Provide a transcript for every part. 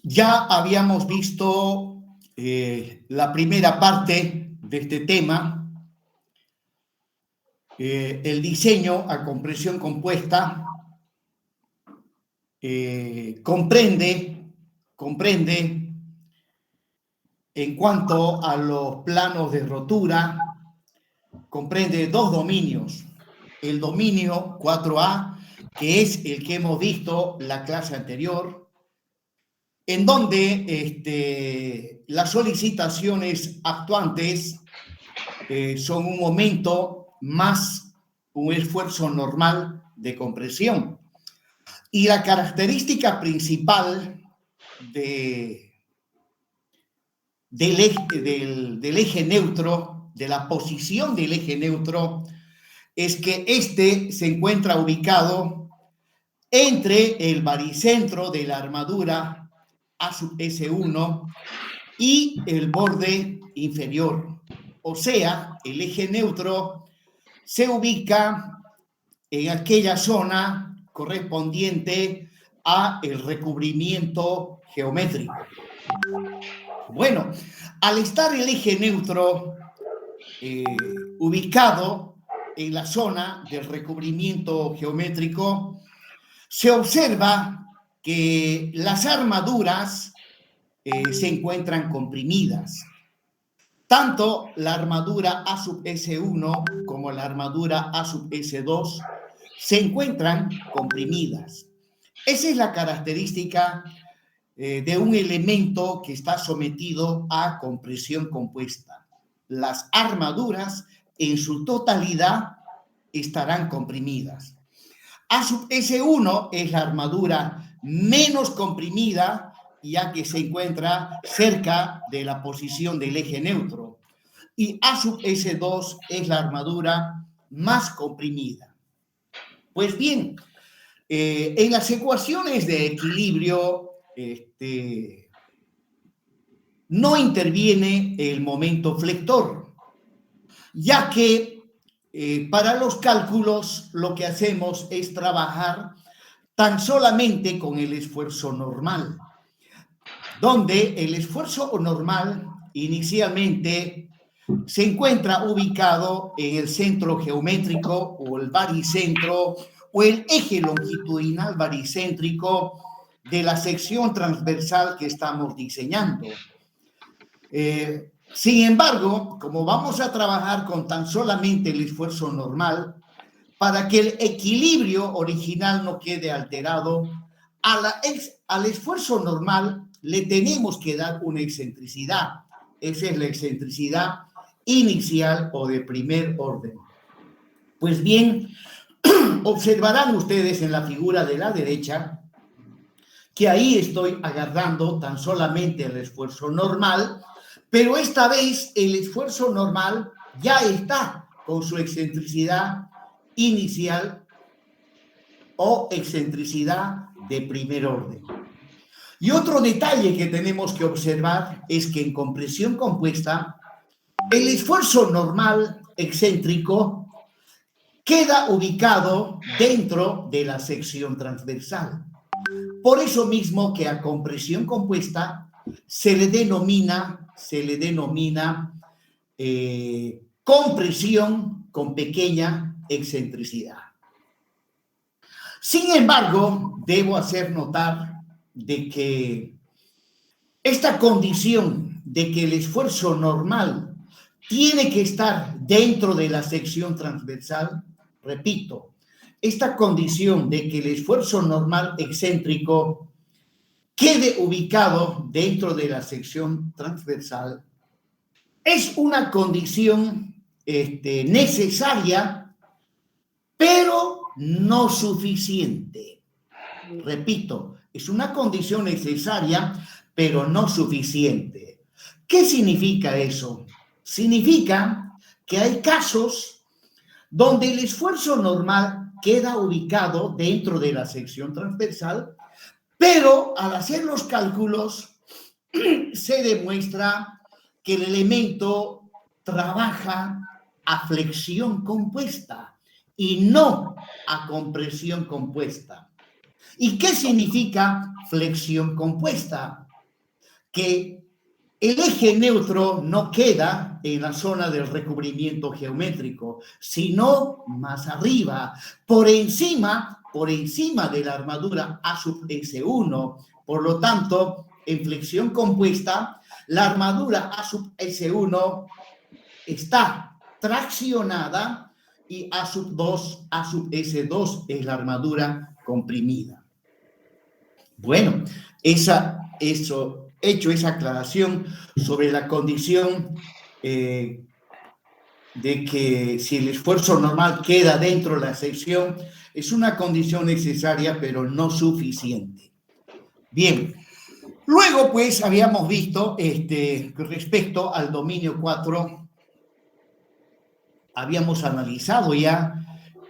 Ya habíamos visto la primera parte de este tema, el diseño a compresión compuesta comprende en cuanto a los planos de rotura, comprende dos dominios. El dominio 4A, que es el que hemos visto la clase anterior, en donde las solicitaciones actuantes son un momento más un esfuerzo normal de compresión. Y la característica principal del eje neutro, de la posición del eje neutro, es que este se encuentra ubicado entre el baricentro de la armadura A sub S1 y el borde inferior. O sea, el eje neutro se ubica en aquella zona correspondiente a el recubrimiento geométrico. Bueno, al estar el eje neutro ubicado en la zona del recubrimiento geométrico, se observa que las armaduras se encuentran comprimidas. Tanto la armadura A sub S1 como la armadura A sub S2 se encuentran comprimidas. Esa es la característica de un elemento que está sometido a compresión compuesta. Las armaduras en su totalidad estarán comprimidas. A sub S1 es la armadura menos comprimida, ya que se encuentra cerca de la posición del eje neutro. Y A sub S2 es la armadura más comprimida. Pues bien, en las ecuaciones de equilibrio no interviene el momento flector, ya que para los cálculos lo que hacemos es trabajar tan solamente con el esfuerzo normal, donde el esfuerzo normal inicialmente se encuentra ubicado en el centro geométrico o el baricentro o el eje longitudinal baricéntrico de la sección transversal que estamos diseñando. Sin embargo, como vamos a trabajar con tan solamente el esfuerzo normal, para que el equilibrio original no quede alterado, al esfuerzo normal le tenemos que dar una excentricidad. Esa es la excentricidad inicial o de primer orden. Pues bien, observarán ustedes en la figura de la derecha que ahí estoy agarrando tan solamente el esfuerzo normal, pero esta vez el esfuerzo normal ya está con su excentricidad inicial o excentricidad de primer orden. Y otro detalle que tenemos que observar es que en compresión compuesta, el esfuerzo normal excéntrico queda ubicado dentro de la sección transversal. Por eso mismo que a compresión compuesta se le denomina compresión con pequeña excentricidad. Sin embargo, debo hacer notar de que esta condición de que el esfuerzo normal tiene que estar dentro de la sección transversal, repito, esta condición de que el esfuerzo normal excéntrico quede ubicado dentro de la sección transversal es una condición necesaria, pero no suficiente. Repito, es una condición necesaria, pero no suficiente. ¿Qué significa eso? Significa que hay casos donde el esfuerzo normal queda ubicado dentro de la sección transversal, pero al hacer los cálculos se demuestra que el elemento trabaja a flexión compuesta y no a compresión compuesta. ¿Y qué significa flexión compuesta? Que el eje neutro no queda en la zona del recubrimiento geométrico, sino más arriba, por encima de la armadura A sub S1. Por lo tanto, en flexión compuesta, la armadura A sub S1 está traccionada y A sub S2 es la armadura comprimida. Bueno, hecho esa aclaración sobre la condición de que si el esfuerzo normal queda dentro de la sección, es una condición necesaria, pero no suficiente. Bien, luego pues habíamos visto respecto al dominio 4, habíamos analizado ya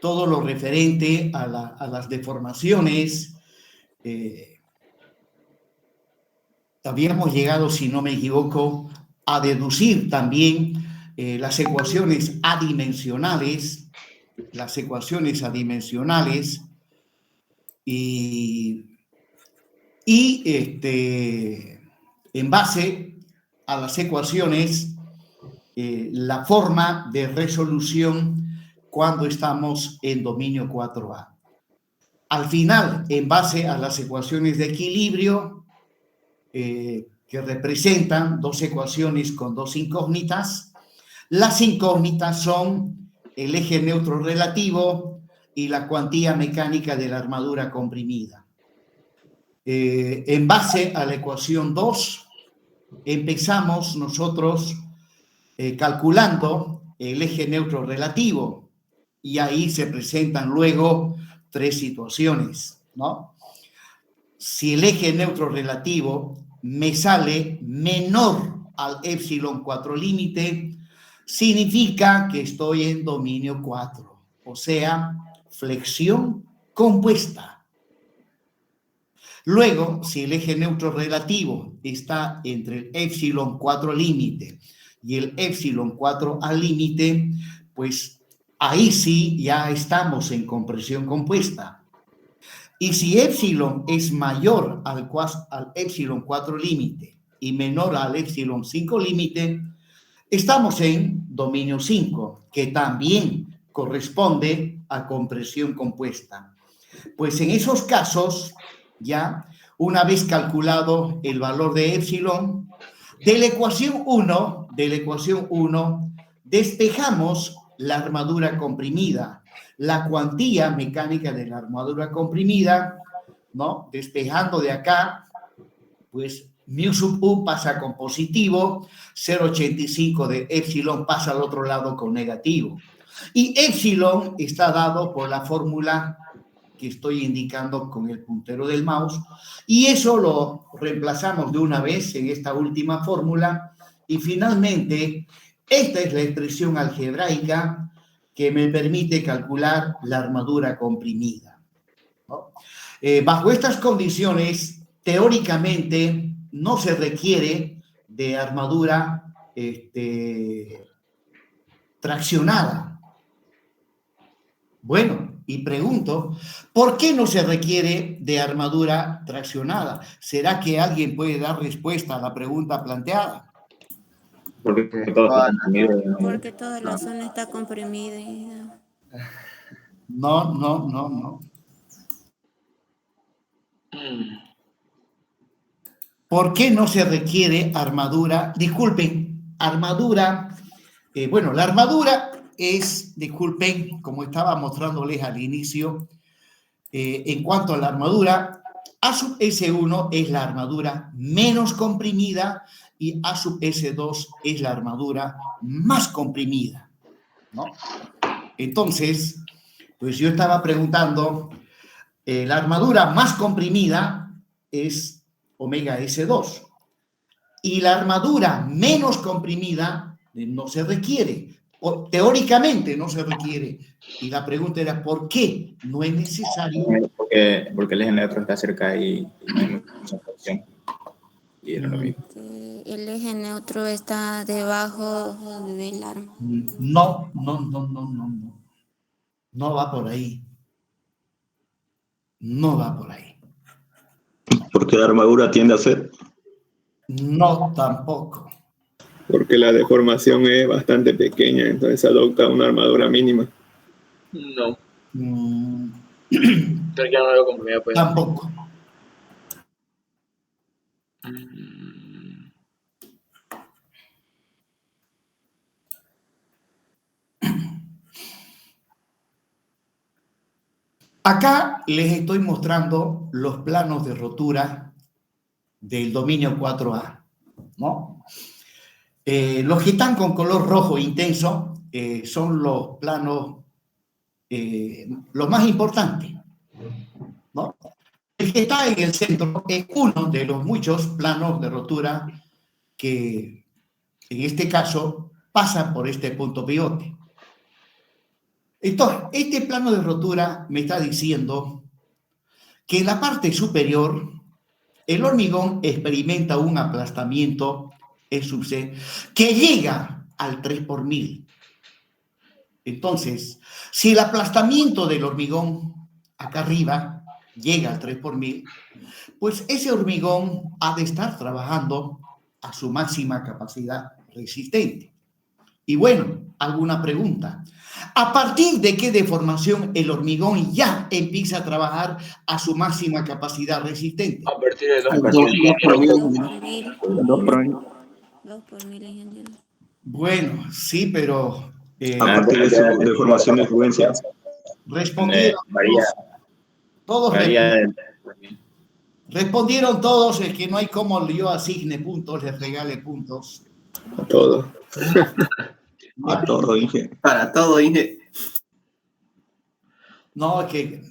todo lo referente a las deformaciones. Habíamos llegado, si no me equivoco, a deducir también las ecuaciones adimensionales, y en base a las ecuaciones, la forma de resolución cuando estamos en dominio 4A. Al final, en base a las ecuaciones de equilibrio, que representan dos ecuaciones con dos incógnitas. Las incógnitas son el eje neutro relativo y la cuantía mecánica de la armadura comprimida. En base a la ecuación 2, empezamos nosotros calculando el eje neutro relativo y ahí se presentan luego tres situaciones, ¿no? Si el eje neutro relativo me sale menor al epsilon 4 límite, significa que estoy en dominio 4, o sea, flexión compuesta. Luego, si el eje neutro relativo está entre el epsilon 4 límite y el epsilon 4 al límite, pues ahí sí ya estamos en compresión compuesta. Y si epsilon es mayor al epsilon 4 límite y menor al epsilon 5 límite, estamos en dominio 5, que también corresponde a compresión compuesta. Pues en esos casos, ya una vez calculado el valor de epsilon, de la ecuación 1, despejamos la armadura comprimida, la cuantía mecánica de la armadura comprimida, ¿no? Despejando de acá, pues mu sub u pasa con positivo, 0,85 de epsilon pasa al otro lado con negativo. Y epsilon está dado por la fórmula que estoy indicando con el puntero del mouse, y eso lo reemplazamos de una vez en esta última fórmula, y finalmente esta es la expresión algebraica que me permite calcular la armadura comprimida, ¿no? Bajo estas condiciones, teóricamente no se requiere de armadura traccionada. Bueno, y pregunto, ¿por qué no se requiere de armadura traccionada? ¿Será que alguien puede dar respuesta a la pregunta planteada? Porque toda la zona está comprimida. No. ¿Por qué no se requiere armadura? Disculpen, armadura. Bueno, la armadura es, disculpen, como estaba mostrándoles al inicio, en cuanto a la armadura, A sub S1 es la armadura menos comprimida y A sub S2 es la armadura más comprimida, ¿no? Entonces, pues yo estaba preguntando, la armadura más comprimida es omega S2 y la armadura menos comprimida no se requiere, o teóricamente no se requiere, y la pregunta era ¿por qué no es necesario? Porque el eje neutro está cerca y no hay mucha fricción. Y era lo mismo. El eje neutro está debajo del arma. No, no, no, no, no, no. No va por ahí. No va por ahí. Porque la armadura tiende a ser. No, tampoco. Porque la deformación es bastante pequeña, entonces adopta una armadura mínima. No, Mm, creo que ya no lo compré, pues. tampoco. Acá les estoy mostrando los planos de rotura del dominio 4A, ¿no? Los que están con color rojo intenso son los planos los más importantes, ¿no? El que está en el centro es uno de los muchos planos de rotura que en este caso pasan por este punto pivote. Entonces, este plano de rotura me está diciendo que en la parte superior el hormigón experimenta un aplastamiento en sub C que llega al 3 por 1000. Entonces, si el aplastamiento del hormigón acá arriba llega al 3 por 1000, pues ese hormigón ha de estar trabajando a su máxima capacidad resistente. Y bueno, alguna pregunta. ¿A partir de qué deformación el hormigón ya empieza a trabajar a su máxima capacidad resistente? A partir de 2 por mil, ingeniero. Bueno, sí, pero A partir de su deformación de fluencia. respondieron todos. Respondieron todos, es que no hay cómo yo asigne puntos, les regale puntos. A todo. A todo, Inge. Para todo, Inge. No, es que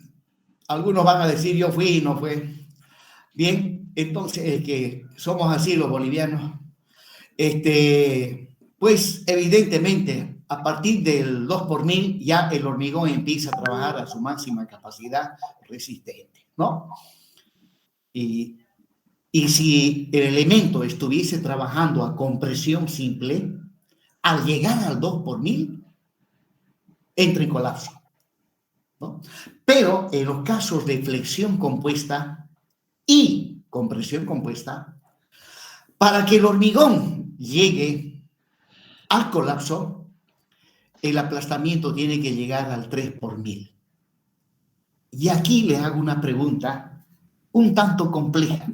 algunos van a decir yo fui y no fue. Bien, entonces es que somos así los bolivianos. Pues evidentemente a partir del 2 por 1000 ya el hormigón empieza a trabajar a su máxima capacidad resistente, ¿no? Y si el elemento estuviese trabajando a compresión simple, al llegar al 2 por 1000, entra en colapso, ¿no? Pero en los casos de flexión compuesta y compresión compuesta, para que el hormigón llegue al colapso, el aplastamiento tiene que llegar al 3 por 1000. Y aquí le hago una pregunta un tanto compleja.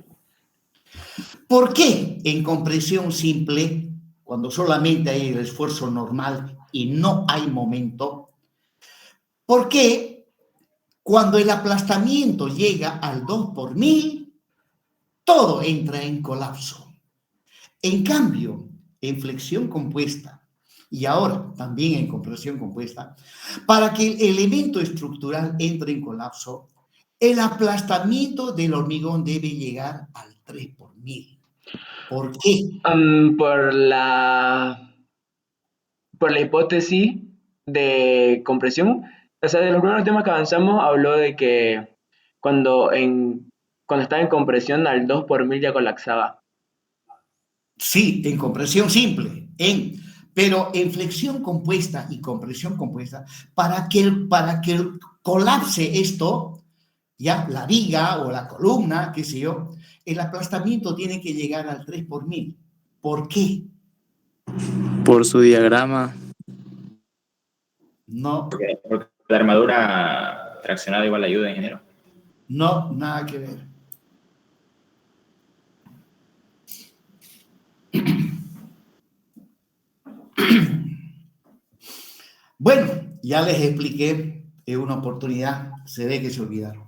¿Por qué en compresión simple, cuando solamente hay el esfuerzo normal y no hay momento, por qué cuando el aplastamiento llega al 2 por 1000, todo entra en colapso? En cambio, en flexión compuesta y ahora también en compresión compuesta, para que el elemento estructural entre en colapso, el aplastamiento del hormigón debe llegar al 3 por 1000. ¿Por qué? Por la hipótesis de compresión. O sea, de los primeros temas que avanzamos habló de que cuando estaba en compresión al 2 por 1000 ya colapsaba. Sí, en compresión simple, pero en flexión compuesta y compresión compuesta, para que colapse esto, ya la viga o la columna, qué sé yo, el aplastamiento tiene que llegar al 3 por 1000. ¿Por qué? Por su diagrama. No. Porque la armadura traccionada igual ayuda, ingeniero. No, nada que ver. Bueno, ya les expliqué en una oportunidad, se ve que se olvidaron.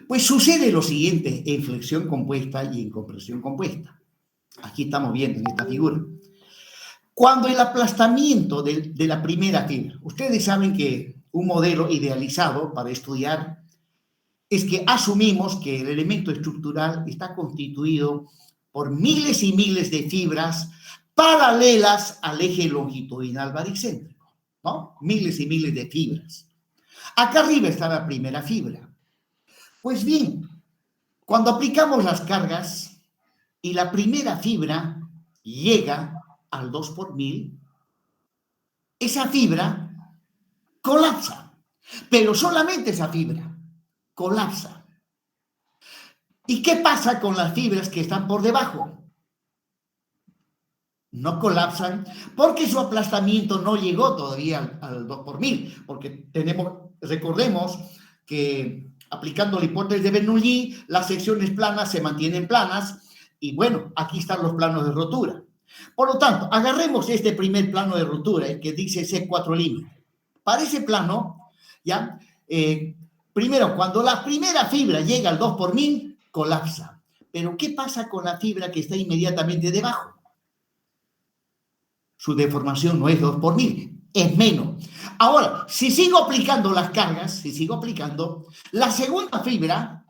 Pues sucede lo siguiente en flexión compuesta y en compresión compuesta. Aquí estamos viendo en esta figura. Cuando el aplastamiento de la primera fibra, ustedes saben que un modelo idealizado para estudiar es que asumimos que el elemento estructural está constituido por miles y miles de fibras paralelas al eje longitudinal baricéntrico, ¿no? Miles y miles de fibras. Acá arriba está la primera fibra. Pues bien, cuando aplicamos las cargas, y la primera fibra llega al 2 por 1000, esa fibra colapsa, pero solamente esa fibra colapsa. ¿Y qué pasa con las fibras que están por debajo? No colapsan porque su aplastamiento no llegó todavía al 2 por 1000, porque recordemos que aplicando la hipótesis de Bernoulli, las secciones planas se mantienen planas y bueno, aquí están los planos de rotura. Por lo tanto, agarremos este primer plano de rotura, el que dice C4 límite. Para ese plano, ¿ya? Primero, cuando la primera fibra llega al 2 por 1000, colapsa. Pero ¿qué pasa con la fibra que está inmediatamente debajo? Su deformación no es 2 por 1000, es menos. Ahora, si sigo aplicando las cargas, la segunda fibra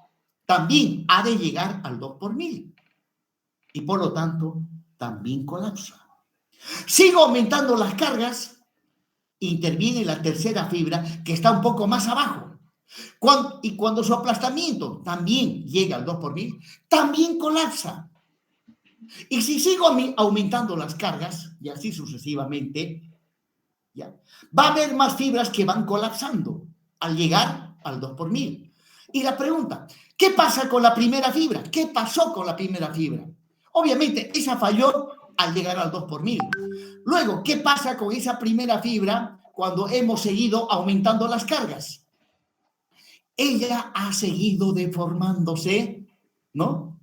también ha de llegar al 2 por 1000. Y por lo tanto, también colapsa. Sigo aumentando las cargas, interviene la tercera fibra que está un poco más abajo. Y cuando su aplastamiento también llega al 2 por 1000, también colapsa. Y si sigo aumentando las cargas, y así sucesivamente, ¿ya? Va a haber más fibras que van colapsando al llegar al 2 por 1000. Y la pregunta, ¿qué pasa con la primera fibra? ¿Qué pasó con la primera fibra? Obviamente, esa falló al llegar al 2 por 1000. Luego, ¿qué pasa con esa primera fibra cuando hemos seguido aumentando las cargas? Ella ha seguido deformándose, ¿no?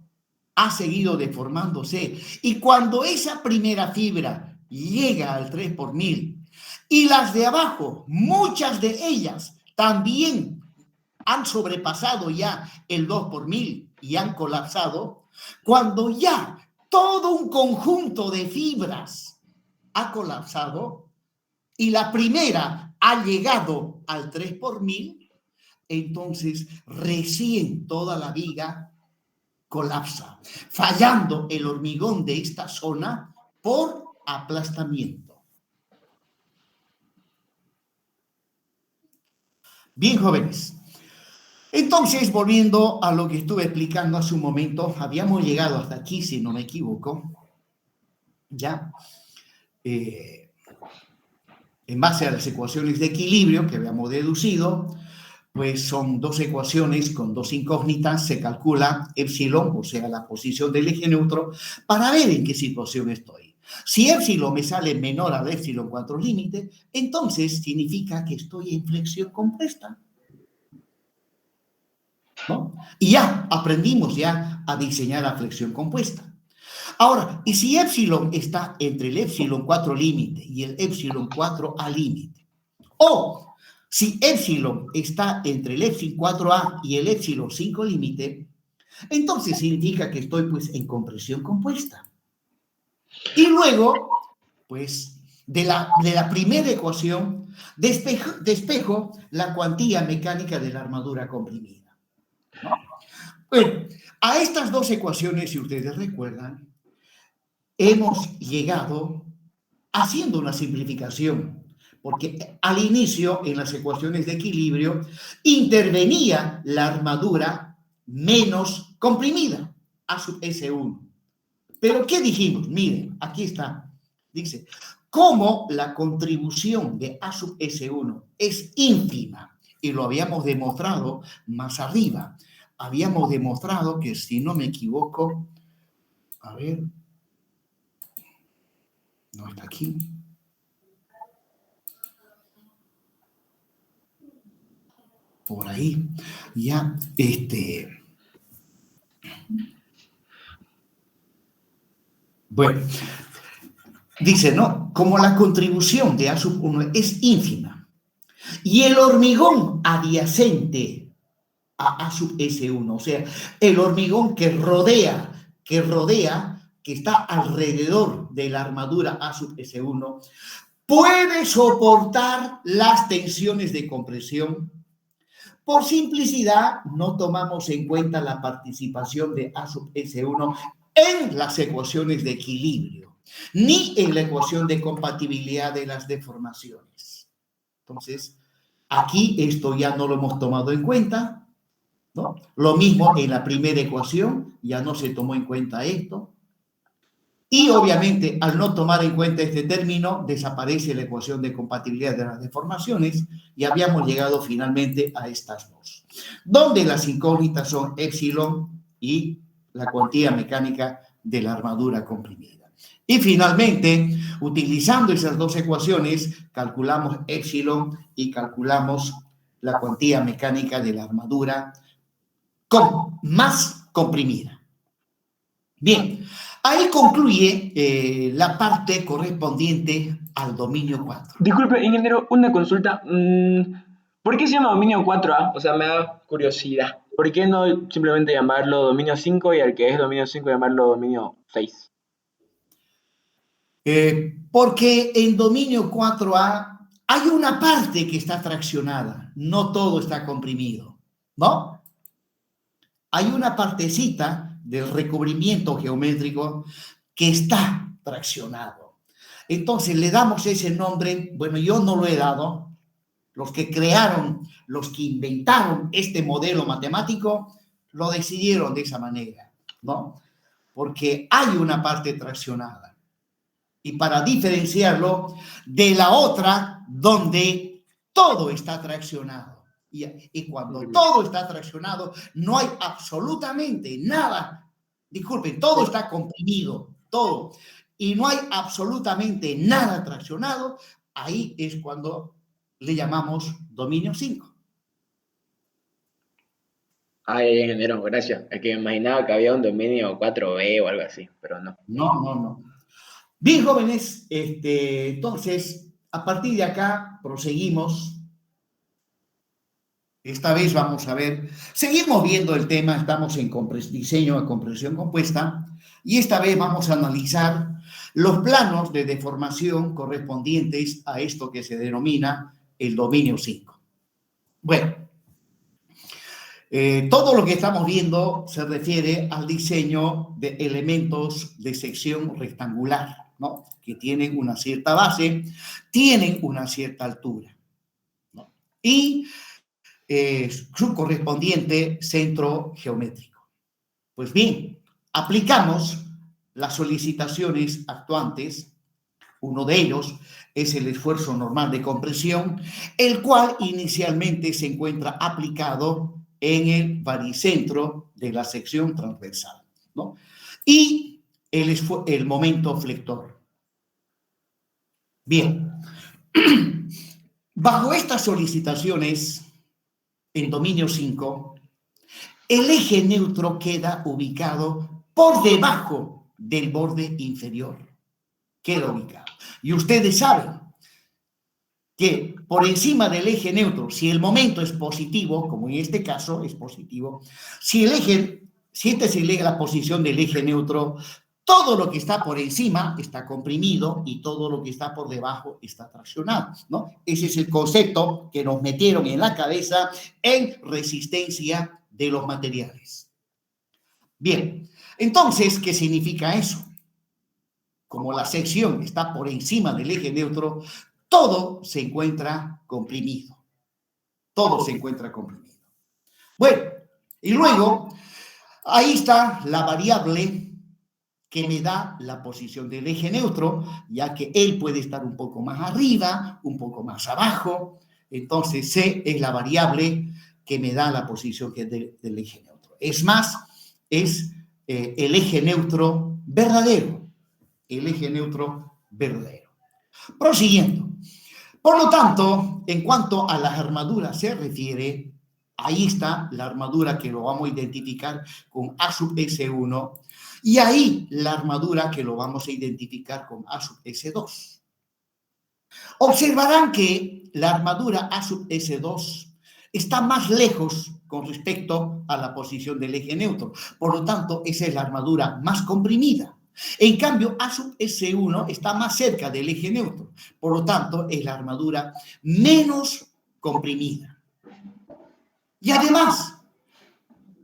Ha seguido deformándose. Y cuando esa primera fibra llega al 3 por 1000 y las de abajo, muchas de ellas también han sobrepasado ya el 2 por 1000 y han colapsado, cuando ya todo un conjunto de fibras ha colapsado y la primera ha llegado al 3 por 1000, entonces recién toda la viga colapsa, fallando el hormigón de esta zona por aplastamiento. Bien, jóvenes. Entonces, volviendo a lo que estuve explicando hace un momento, habíamos llegado hasta aquí, si no me equivoco, ya, en base a las ecuaciones de equilibrio que habíamos deducido, pues son dos ecuaciones con dos incógnitas, se calcula epsilon, o sea, la posición del eje neutro, para ver en qué situación estoy. Si epsilon me sale menor al epsilon 4 límite, entonces significa que estoy en flexión compuesta, ¿no? Y ya aprendimos ya a diseñar la flexión compuesta. Ahora, ¿y si epsilon está entre el epsilon 4 límite y el epsilon 4a límite? O si epsilon está entre el epsilon 4a y el epsilon 5 límite, entonces significa que estoy pues en compresión compuesta. Y luego, pues, de la primera ecuación, despejo la cuantía mecánica de la armadura comprimida, ¿no? Bueno, a estas dos ecuaciones, si ustedes recuerdan, hemos llegado haciendo una simplificación, porque al inicio, en las ecuaciones de equilibrio, intervenía la armadura menos comprimida, A sub S1. Pero, ¿qué dijimos? Miren, aquí está. Dice, como la contribución de A sub S1 es ínfima, y lo habíamos demostrado más arriba. Habíamos demostrado que, si no me equivoco, a ver, no está aquí. Por ahí, ya, bueno, dice, ¿no? Como la contribución de A sub 1 es ínfima y el hormigón adyacente a A sub S1, o sea, el hormigón que está alrededor de la armadura A sub S1, puede soportar las tensiones de compresión. Por simplicidad, no tomamos en cuenta la participación de A sub S1 en las ecuaciones de equilibrio, ni en la ecuación de compatibilidad de las deformaciones. Entonces, aquí esto ya no lo hemos tomado en cuenta, ¿no? Lo mismo en la primera ecuación, ya no se tomó en cuenta esto, Y obviamente, al no tomar en cuenta este término, desaparece la ecuación de compatibilidad de las deformaciones y habíamos llegado finalmente a estas dos, donde las incógnitas son épsilon y la cuantía mecánica de la armadura comprimida. Y finalmente, utilizando esas dos ecuaciones, calculamos épsilon y calculamos la cuantía mecánica de la armadura más comprimida. Bien, ahí concluye la parte correspondiente al dominio 4. Disculpe, ingeniero, una consulta. ¿Por qué se llama dominio 4A? O sea, me da curiosidad. ¿Por qué no simplemente llamarlo dominio 5 y al que es dominio 5 llamarlo dominio 6? Porque en dominio 4A hay una parte que está traccionada, no todo está comprimido, ¿no? Hay una partecita del recubrimiento geométrico que está traccionado. Entonces le damos ese nombre, bueno, yo no lo he dado, los que crearon, los que inventaron este modelo matemático, lo decidieron de esa manera, ¿no? Porque hay una parte traccionada. Y para diferenciarlo de la otra, donde todo está traccionado. Y cuando todo está traccionado, no hay absolutamente nada. Disculpen, todo está comprimido, todo. Y no hay absolutamente nada traccionado. Ahí es cuando le llamamos dominio 5. Ay, ingeniero, gracias. Es que me imaginaba que había un dominio 4B o algo así, pero no. No. Bien, jóvenes, entonces, a partir de acá, proseguimos. Esta vez vamos a ver, seguimos viendo el tema, estamos en diseño a compresión compuesta, y esta vez vamos a analizar los planos de deformación correspondientes a esto que se denomina el dominio 5. Bueno, todo lo que estamos viendo se refiere al diseño de elementos de sección rectangular, ¿no? Que tienen una cierta base, tienen una cierta altura, ¿no? Y su correspondiente centro geométrico. Pues bien, aplicamos las solicitaciones actuantes. Uno de ellos es el esfuerzo normal de compresión, el cual inicialmente se encuentra aplicado en el baricentro de la sección transversal, ¿no? Y el momento flector. Bien, bajo estas solicitaciones, en dominio 5, el eje neutro queda ubicado por debajo del borde inferior. Queda ubicado. Y ustedes saben que por encima del eje neutro, si el momento es positivo, como en este caso es positivo, si esta es la posición del eje neutro, todo lo que está por encima está comprimido y todo lo que está por debajo está traccionado, ¿no? Ese es el concepto que nos metieron en la cabeza en resistencia de los materiales. Bien, entonces, ¿qué significa eso? Como la sección está por encima del eje neutro, todo se encuentra comprimido. Todo se encuentra comprimido. Bueno, y luego, ahí está la variable que me da la posición del eje neutro, ya que él puede estar un poco más arriba, un poco más abajo. Entonces, C es la variable que me da la posición del eje neutro. Es más, es el eje neutro verdadero. El eje neutro verdadero. Prosiguiendo. Por lo tanto, en cuanto a las armaduras se refiere, ahí está la armadura que lo vamos a identificar con A sub S1 y ahí la armadura que lo vamos a identificar con A sub S2. Observarán que la armadura A sub S2 está más lejos con respecto a la posición del eje neutro. Por lo tanto, esa es la armadura más comprimida. En cambio, A sub S1 está más cerca del eje neutro. Por lo tanto, es la armadura menos comprimida. Y además,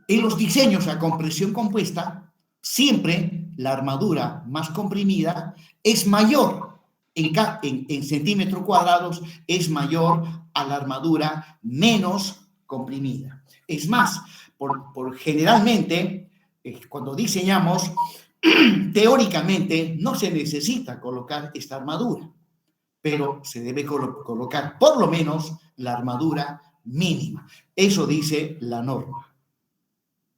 en los diseños a compresión compuesta, siempre la armadura más comprimida es mayor, en centímetros cuadrados, es mayor a la armadura menos comprimida. Es más, generalmente, cuando diseñamos, teóricamente no se necesita colocar esta armadura, pero se debe colocar por lo menos la armadura mínima. Eso dice la norma.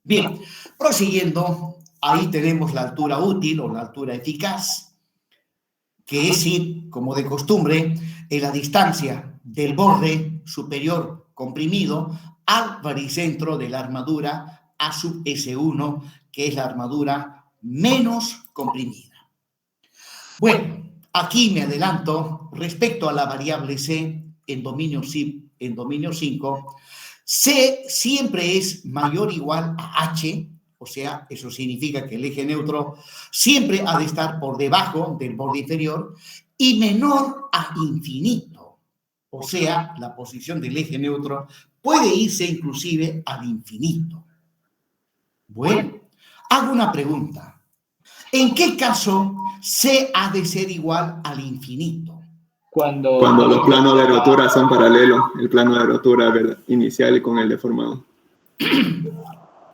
Bien, prosiguiendo, ahí tenemos la altura útil o la altura eficaz, que es ir, como de costumbre, en la distancia del borde superior comprimido al baricentro de la armadura A sub S1, que es la armadura menos comprimida. Bueno, aquí me adelanto respecto a la variable C en dominio 5. C siempre es mayor o igual a H, o sea, eso significa que el eje neutro siempre ha de estar por debajo del borde inferior y menor a infinito. O sea, la posición del eje neutro puede irse inclusive al infinito. Bueno, hago una pregunta. ¿En qué caso C ha de ser igual al infinito? Cuando los planos de rotura son paralelos, el plano de rotura inicial con el deformado.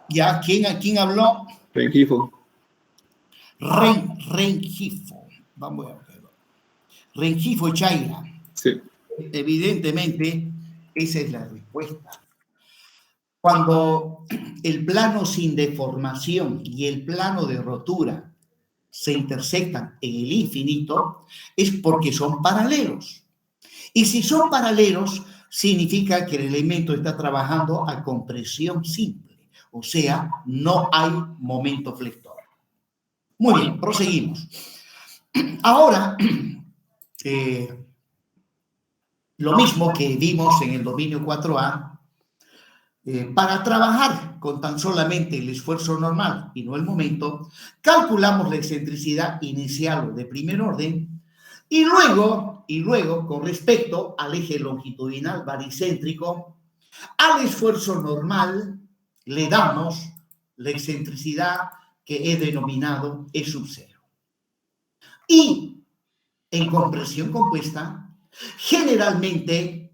¿Ya? ¿Quién habló? Rengifo. Rengifo. Vamos a verlo. Rengifo Chaira. Sí. Evidentemente, esa es la respuesta. Cuando el plano sin deformación y el plano de rotura se intersectan en el infinito, es porque son paralelos. Y si son paralelos, significa que el elemento está trabajando a compresión simple, o sea, no hay momento flector. Muy bien, proseguimos. Ahora, lo mismo que vimos en el dominio 4A, para trabajar con tan solamente el esfuerzo normal y no el momento, calculamos la excentricidad inicial o de primer orden y luego, con respecto al eje longitudinal baricéntrico, al esfuerzo normal le damos la excentricidad que he denominado E sub 0. Y en compresión compuesta, generalmente,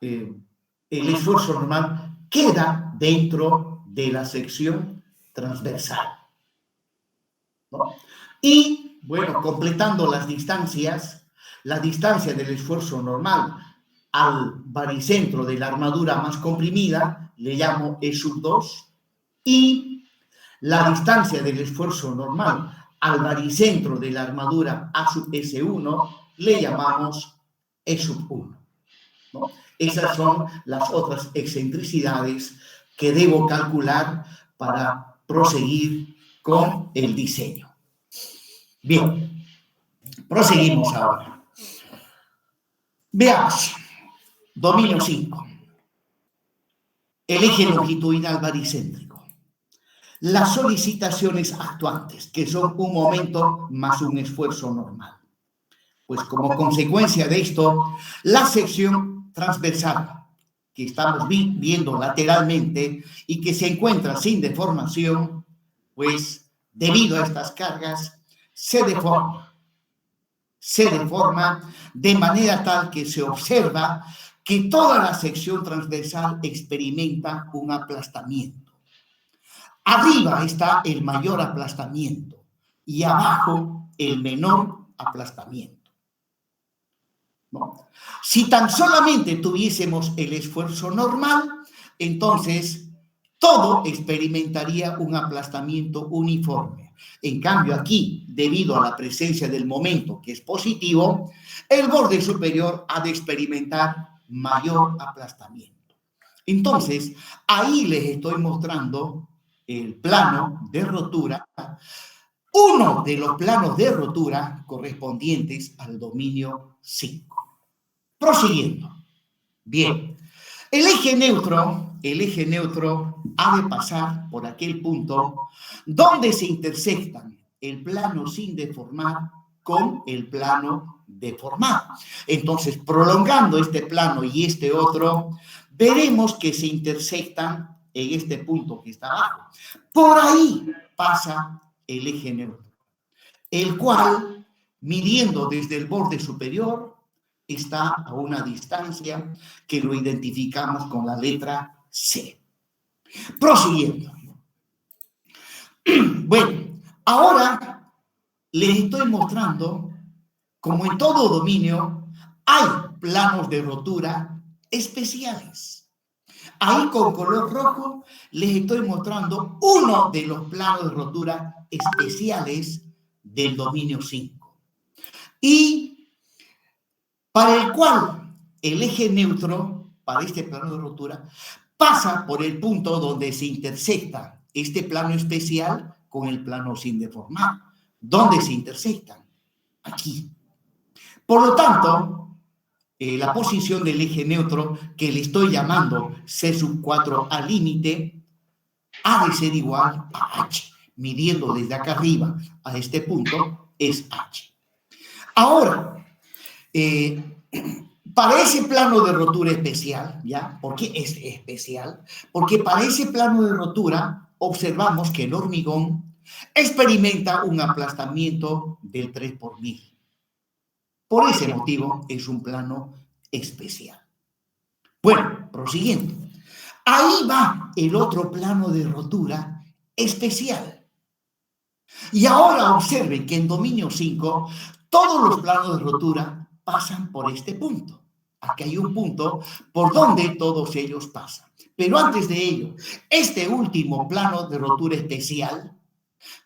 el esfuerzo normal queda dentro de la sección transversal, ¿no? Y, bueno, completando las distancias, la distancia del esfuerzo normal al baricentro de la armadura más comprimida le llamo E sub 2 y la distancia del esfuerzo normal al baricentro de la armadura A sub S1 le llamamos E sub 1, ¿no? Esas son las otras excentricidades que debo calcular para proseguir con el diseño. Bien, proseguimos ahora. Veamos, dominio 5. El eje longitudinal baricéntrico. Las solicitaciones actuantes, que son un momento más un esfuerzo normal. Pues como consecuencia de esto, la sección transversal que estamos viendo lateralmente y que se encuentra sin deformación, pues debido a estas cargas, se deforma de manera tal que se observa que toda la sección transversal experimenta un aplastamiento. Arriba está el mayor aplastamiento y abajo el menor aplastamiento, ¿no? Si tan solamente tuviésemos el esfuerzo normal, entonces todo experimentaría un aplastamiento uniforme. En cambio aquí, debido a la presencia del momento que es positivo, el borde superior ha de experimentar mayor aplastamiento. Entonces, ahí les estoy mostrando el plano de rotura, uno de los planos de rotura correspondientes al dominio 5. Prosiguiendo. Bien, el eje neutro ha de pasar por aquel punto donde se intersectan el plano sin deformar con el plano deformado. Entonces, prolongando este plano y este otro, veremos que se intersectan en este punto que está abajo. Por ahí pasa el eje neutro, el cual, midiendo desde el borde superior, está a una distancia que lo identificamos con la letra C. Prosiguiendo. Bueno, ahora les estoy mostrando, como en todo dominio, hay planos de rotura especiales. Ahí con color rojo les estoy mostrando uno de los planos de rotura especiales del dominio 5. Y para el cual el eje neutro, para este plano de rotura, pasa por el punto donde se intersecta este plano especial con el plano sin deformar. ¿Dónde se intersectan? Aquí. Por lo tanto, la posición del eje neutro, que le estoy llamando C4 al límite, ha de ser igual a H. Midiendo desde acá arriba a este punto, es H. Ahora, para ese plano de rotura especial, ¿ya? ¿Por qué es especial? Porque para ese plano de rotura observamos que el hormigón experimenta un aplastamiento del 3 por 1000. Por ese motivo es un plano especial. Bueno, prosiguiendo. Ahí va el otro plano de rotura especial. Y ahora observen que en dominio 5 todos los planos de rotura pasan por este punto. Aquí hay un punto por donde todos ellos pasan. Pero antes de ello, este último plano de rotura especial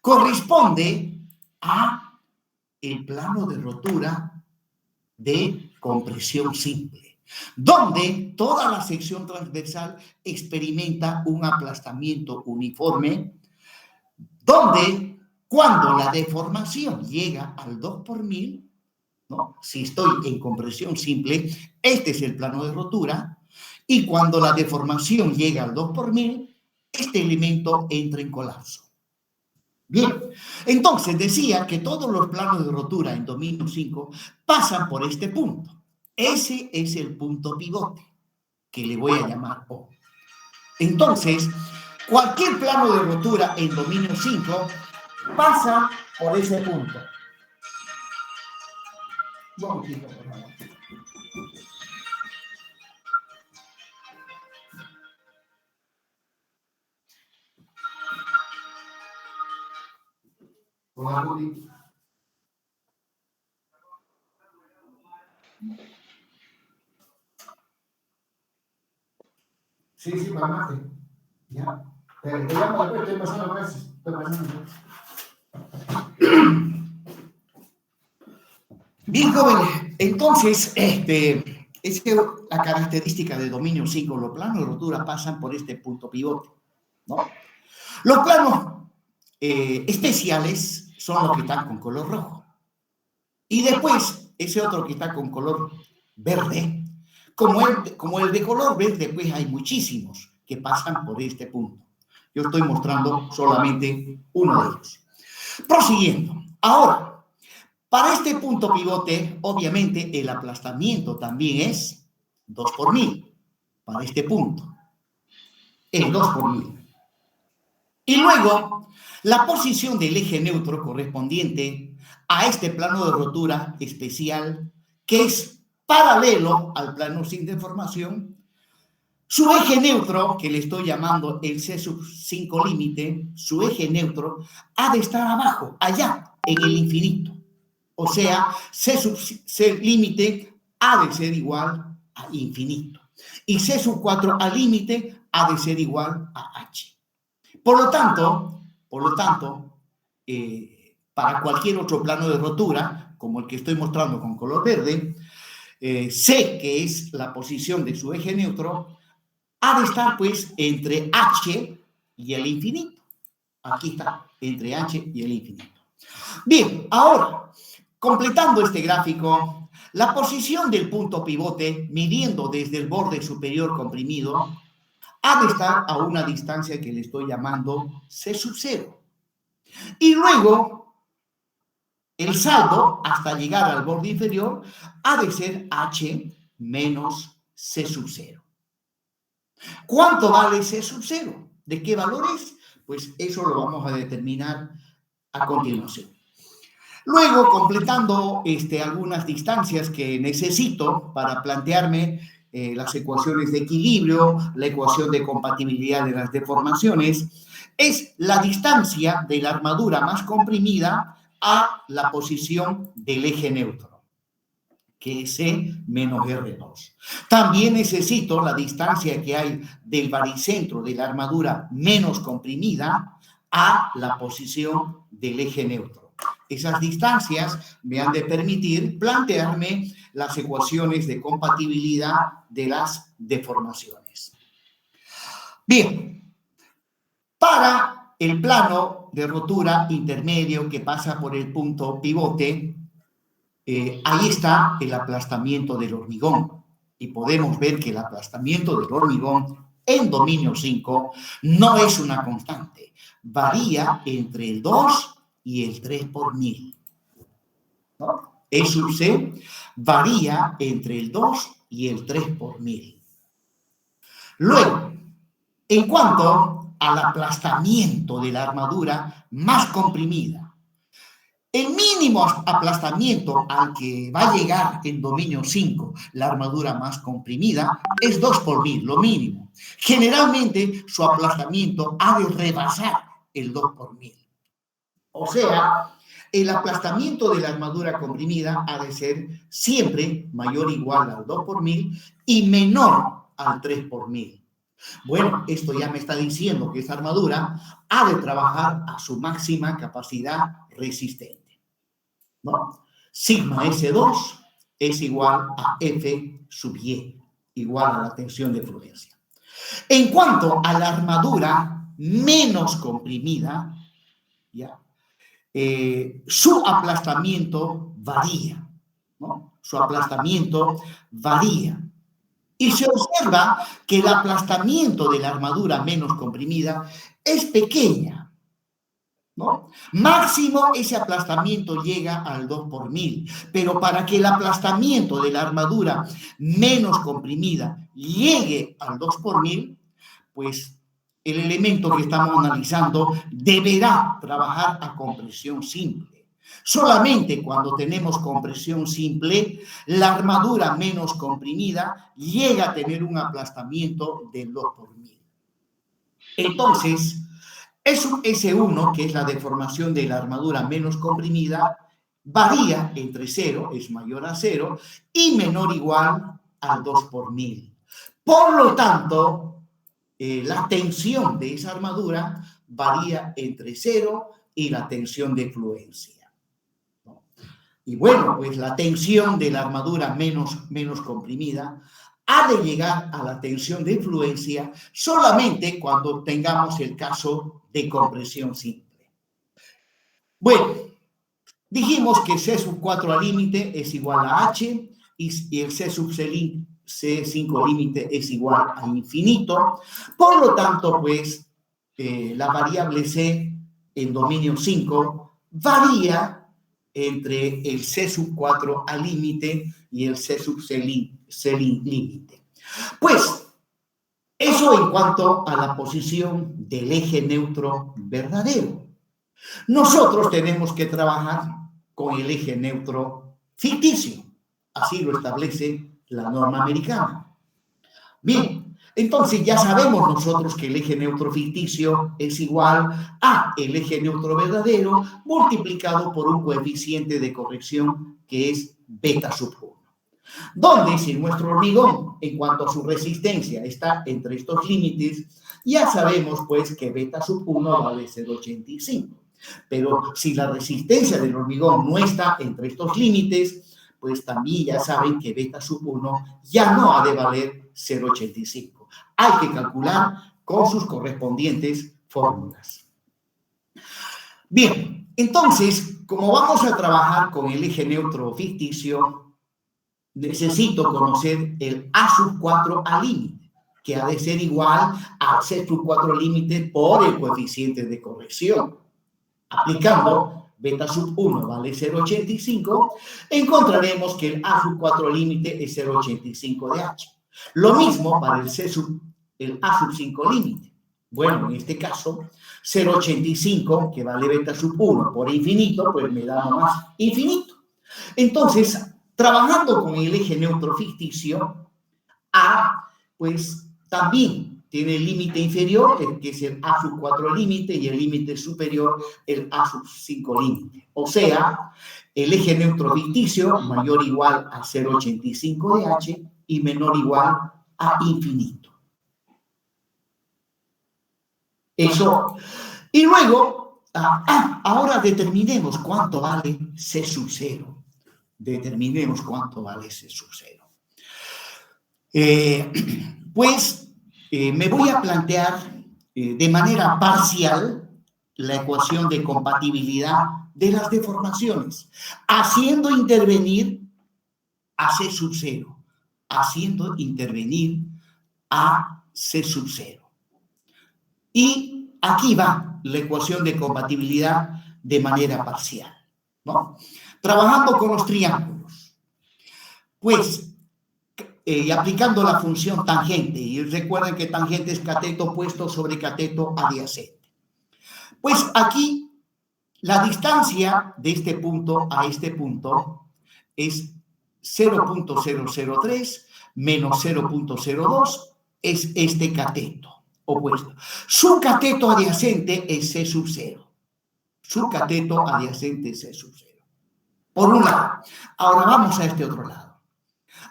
corresponde a el plano de rotura de compresión simple, donde toda la sección transversal experimenta un aplastamiento uniforme, donde cuando la deformación llega al 2 por 1000, ¿no? Si estoy en compresión simple, este es el plano de rotura, y cuando la deformación llega al 2 por 1000, este elemento entra en colapso. Bien, entonces decía que todos los planos de rotura en dominio 5 pasan por este punto. Ese es el punto pivote, que le voy a llamar O. Entonces, cualquier plano de rotura en dominio 5 pasa por ese punto. Un momentito, por favor. Sí, para Marte. Ya. Te llamo después, estoy pasando meses. Bien, jóvenes. Entonces, es que la característica del dominio 5, los planos de rotura pasan por este punto pivote, ¿no? Los planos especiales son los que están con color rojo. Y después, ese otro que está con color verde, como el de color verde, pues hay muchísimos que pasan por este punto. Yo estoy mostrando solamente uno de ellos. Prosiguiendo. Ahora, para este punto pivote, obviamente, el aplastamiento también es 2 por 1000. Para este punto. Es 2 por 1000. Y luego, la posición del eje neutro correspondiente a este plano de rotura especial, que es paralelo al plano sin deformación, su eje neutro, que le estoy llamando el C5 límite, su eje neutro ha de estar abajo, allá, en el infinito. O sea, C límite ha de ser igual a infinito. Y C4 al límite ha de ser igual a H. Por lo tanto, para cualquier otro plano de rotura, como el que estoy mostrando con color verde, C, que es la posición de su eje neutro, ha de estar pues entre H y el infinito. Aquí está, entre H y el infinito. Bien, ahora, completando este gráfico, la posición del punto pivote, midiendo desde el borde superior comprimido, ha de estar a una distancia que le estoy llamando C0. Y luego, el saldo hasta llegar al borde inferior ha de ser H menos C0. ¿Cuánto vale C0? ¿De qué valor es? Pues eso lo vamos a determinar a continuación. Luego, completando algunas distancias que necesito para plantearme las ecuaciones de equilibrio, la ecuación de compatibilidad de las deformaciones, es la distancia de la armadura más comprimida a la posición del eje neutro, que es C menos R2. También necesito la distancia que hay del baricentro de la armadura menos comprimida a la posición del eje neutro. Esas distancias me han de permitir plantearme las ecuaciones de compatibilidad de las deformaciones. Bien, para el plano de rotura intermedio que pasa por el punto pivote, ahí está el aplastamiento del hormigón. Y podemos ver que el aplastamiento del hormigón en dominio 5 no es una constante. Varía entre el 2 y el 3 por 1000. ¿No? E sub C varía entre el 2 y el 3 por 1000. Luego, en cuanto al aplastamiento de la armadura más comprimida, el mínimo aplastamiento al que va a llegar en dominio 5 la armadura más comprimida es 2 por 1000, lo mínimo. Generalmente su aplastamiento ha de rebasar el 2 por 1000. O sea, el aplastamiento de la armadura comprimida ha de ser siempre mayor o igual al 2 por 1000 y menor al 3 por 1000. Bueno, esto ya me está diciendo que esta armadura ha de trabajar a su máxima capacidad resistente, ¿no? Sigma S2 es igual a F sub Y, igual a la tensión de fluencia. En cuanto a la armadura menos comprimida, ¿ya? Su aplastamiento varía, ¿no? Su aplastamiento varía. Y se observa que el aplastamiento de la armadura menos comprimida es pequeña, ¿no? Máximo ese aplastamiento llega al 2 por 1000, pero para que el aplastamiento de la armadura menos comprimida llegue al 2 por 1000, pues el elemento que estamos analizando deberá trabajar a compresión simple. Solamente cuando tenemos compresión simple, la armadura menos comprimida llega a tener un aplastamiento del 2 por 1000. Entonces, S1, que es la deformación de la armadura menos comprimida, varía entre 0, es mayor a 0, y menor o igual al 2 por 1000. Por lo tanto, la tensión de esa armadura varía entre 0 y la tensión de fluencia. Y bueno, pues la tensión de la armadura menos comprimida ha de llegar a la tensión de fluencia solamente cuando tengamos el caso de compresión simple. Bueno, dijimos que C sub 4 al límite es igual a H y el C sub C5 límite es igual a infinito. Por lo tanto, pues, la variable C en dominio 5 varía entre el C sub 4 al límite y el C sub C límite. Pues, eso en cuanto a la posición del eje neutro verdadero. Nosotros tenemos que trabajar con el eje neutro ficticio. Así lo establece la norma americana. Bien, entonces ya sabemos nosotros que el eje neutro ficticio es igual a el eje neutro verdadero multiplicado por un coeficiente de corrección que es beta sub 1. Donde si nuestro hormigón en cuanto a su resistencia está entre estos límites, ya sabemos pues que beta sub 1 vale 0,85. Pero si la resistencia del hormigón no está entre estos límites, pues también ya saben que beta sub 1 ya no ha de valer 0,85. Hay que calcular con sus correspondientes fórmulas. Bien, entonces, como vamos a trabajar con el eje neutro ficticio, necesito conocer el A sub 4 al límite, que ha de ser igual a C sub 4 límite por el coeficiente de corrección. Aplicando beta sub 1 vale 0,85, encontraremos que el A sub 4 límite es 0,85 de H. Lo mismo para el A sub 5 límite. Bueno, en este caso, 0,85, que vale beta sub 1 por infinito, pues me da nomás infinito. Entonces, trabajando con el eje neutro ficticio, A, pues también tiene el límite inferior, el que es el A sub 4 límite, y el límite superior, el A sub 5 límite. O sea, el eje neutro ficticio mayor o igual a 0,85 de H y menor o igual a infinito. Eso. Y luego, ahora determinemos cuánto vale C sub 0. Determinemos cuánto vale C sub 0. Me voy a plantear de manera parcial la ecuación de compatibilidad de las deformaciones, haciendo intervenir a C sub 0, haciendo intervenir a C sub 0. Y aquí va la ecuación de compatibilidad de manera parcial, ¿no? Trabajando con los triángulos, pues, aplicando la función tangente, y recuerden que tangente es cateto opuesto sobre cateto adyacente. Pues aquí la distancia de este punto a este punto es 0.003 menos 0.02, es este cateto opuesto. Su cateto adyacente es C sub 0. Su cateto adyacente es C sub 0. Por un lado. Ahora vamos a este otro lado.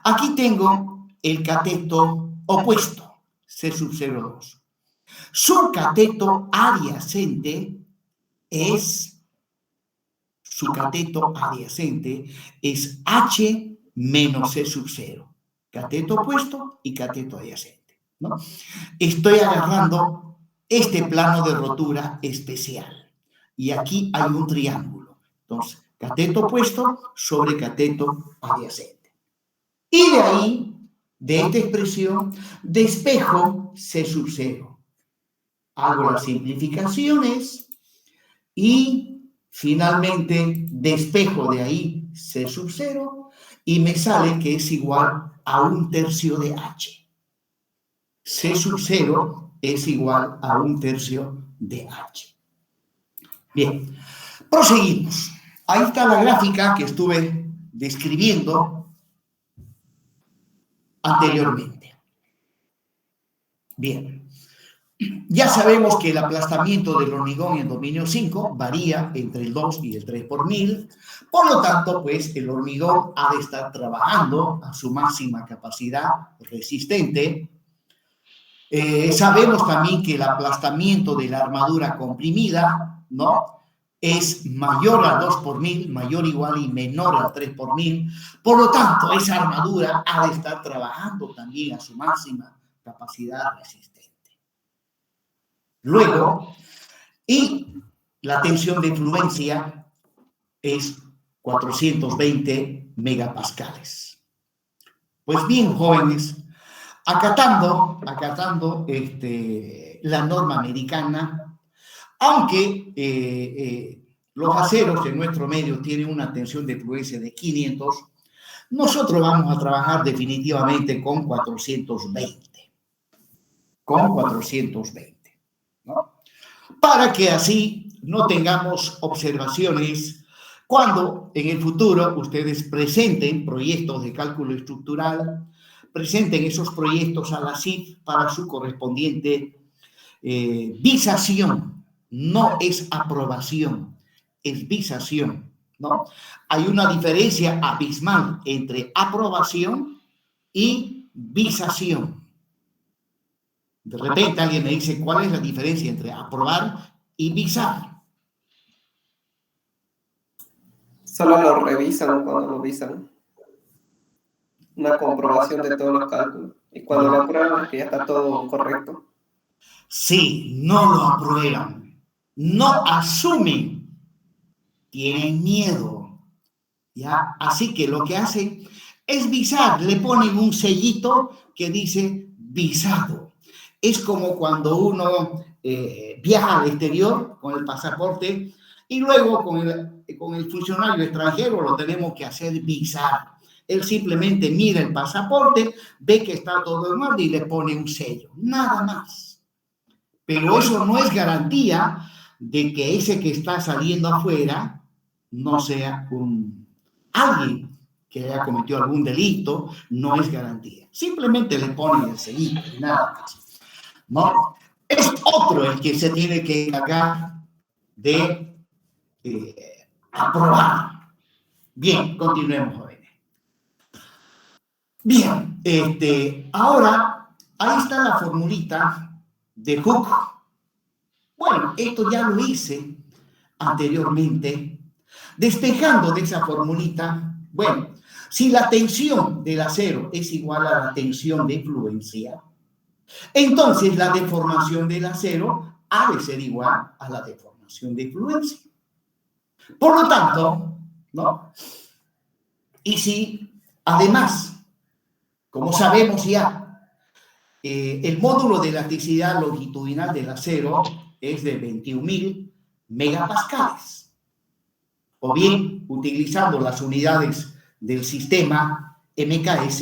Aquí tengo el cateto opuesto, C sub 0,2. Su cateto adyacente es H menos C sub 0. Cateto opuesto y cateto adyacente, ¿no? Estoy agarrando este plano de rotura especial. Y aquí hay un triángulo. Entonces, cateto opuesto sobre cateto adyacente. Y de ahí, de esta expresión, despejo C sub 0. Hago las simplificaciones y finalmente despejo de ahí C sub 0 y me sale que es igual a 1/3 de H. C sub 0 es igual a 1/3 de H. Bien, proseguimos. Ahí está la gráfica que estuve describiendo anteriormente. Bien, ya sabemos que el aplastamiento del hormigón en dominio 5 varía entre el 2 y el 3 por 1000. Por lo tanto, pues el hormigón ha de estar trabajando a su máxima capacidad resistente. Sabemos también que el aplastamiento de la armadura comprimida, ¿no?, es mayor al 2 por 1000, mayor igual y menor al 3 por 1000. Por lo tanto, esa armadura ha de estar trabajando también a su máxima capacidad resistente. Luego, y la tensión de influencia es 420 megapascales. Pues bien, jóvenes, acatando la norma americana, aunque los aceros en nuestro medio tienen una tensión de influencia de 500, nosotros vamos a trabajar definitivamente con 420. Con 420, ¿no? Para que así no tengamos observaciones cuando en el futuro ustedes presenten proyectos de cálculo estructural, presenten esos proyectos a la CIF para su correspondiente visación. No es aprobación, es visación, ¿no? Hay una diferencia abismal entre aprobación y visación. De repente alguien me dice, ¿cuál es la diferencia entre aprobar y visar? Solo lo revisan cuando lo visan. Una comprobación de todos los cálculos. Y cuando lo aprueban es que ya está todo correcto. Sí, no lo aprueban. No asumen, tienen miedo, ¿ya? Así que lo que hacen es visar, le ponen un sellito que dice visado. Es como cuando uno viaja al exterior con el pasaporte y luego con el funcionario extranjero lo tenemos que hacer visar. Él simplemente mira el pasaporte, ve que está todo en orden y le pone un sello, nada más. Pero eso no es garantía de que ese que está saliendo afuera no sea alguien que haya cometido algún delito, no es garantía. Simplemente le ponen el sellito y nada más. ¿no? Es otro el que se tiene que encargar de aprobar. Bien, continuemos, jóvenes. Bien, ahora, ahí está la formulita de Hooke. Bueno, esto ya lo hice anteriormente, despejando de esa formulita. Bueno, si la tensión del acero es igual a la tensión de fluencia, entonces la deformación del acero ha de ser igual a la deformación de fluencia. Por lo tanto, ¿no? Y si además, como sabemos ya, el módulo de elasticidad longitudinal del acero es de 21.000 megapascales, o bien, utilizando las unidades del sistema MKS,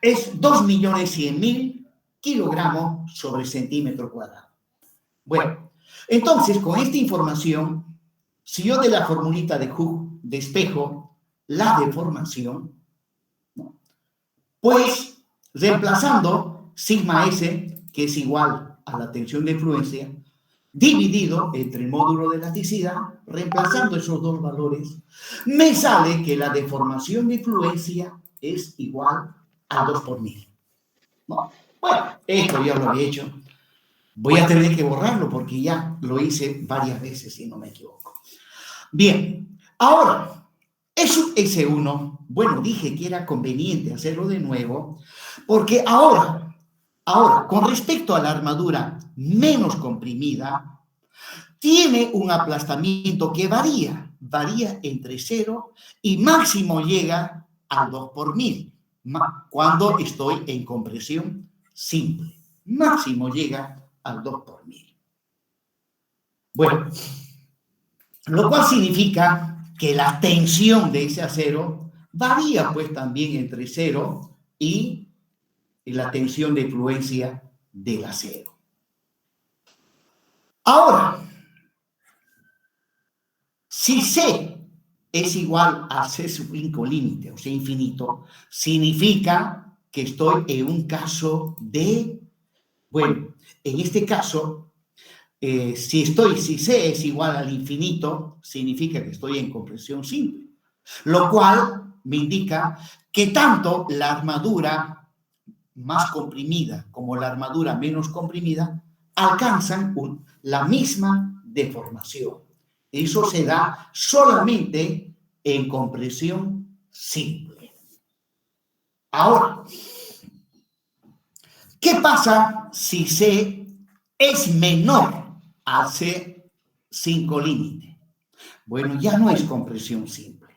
es 2.100.000 kilogramos sobre centímetro cuadrado. Bueno, entonces, con esta información, si yo de la formulita de Hooke despejo la deformación, ¿no? Pues reemplazando sigma S, que es igual a la tensión de fluencia, dividido entre el módulo de elasticidad, reemplazando esos dos valores, me sale que la deformación de fluencia es igual a 2 por 1000. ¿No? Bueno, esto ya lo había hecho. Voy a tener que borrarlo porque ya lo hice varias veces, si no me equivoco. Bien, ahora, eso S1, bueno, dije que era conveniente hacerlo de nuevo, porque ahora, con respecto a la armadura menos comprimida, tiene un aplastamiento que varía entre 0 y máximo llega al 2 por 1000, cuando estoy en compresión simple. Máximo llega al 2 por 1000. Bueno, lo cual significa que la tensión de ese acero varía pues también entre 0 y la tensión de fluencia del acero. Ahora, si C es igual a C sub límite, o sea, infinito, significa que estoy en un caso de, bueno, en este caso, si C es igual al infinito, significa que estoy en compresión simple, lo cual me indica que tanto la armadura más comprimida como la armadura menos comprimida alcanzan la misma deformación. Eso se da solamente en compresión simple. Ahora, ¿qué pasa si C es menor a C5 límite? Bueno, ya no es compresión simple.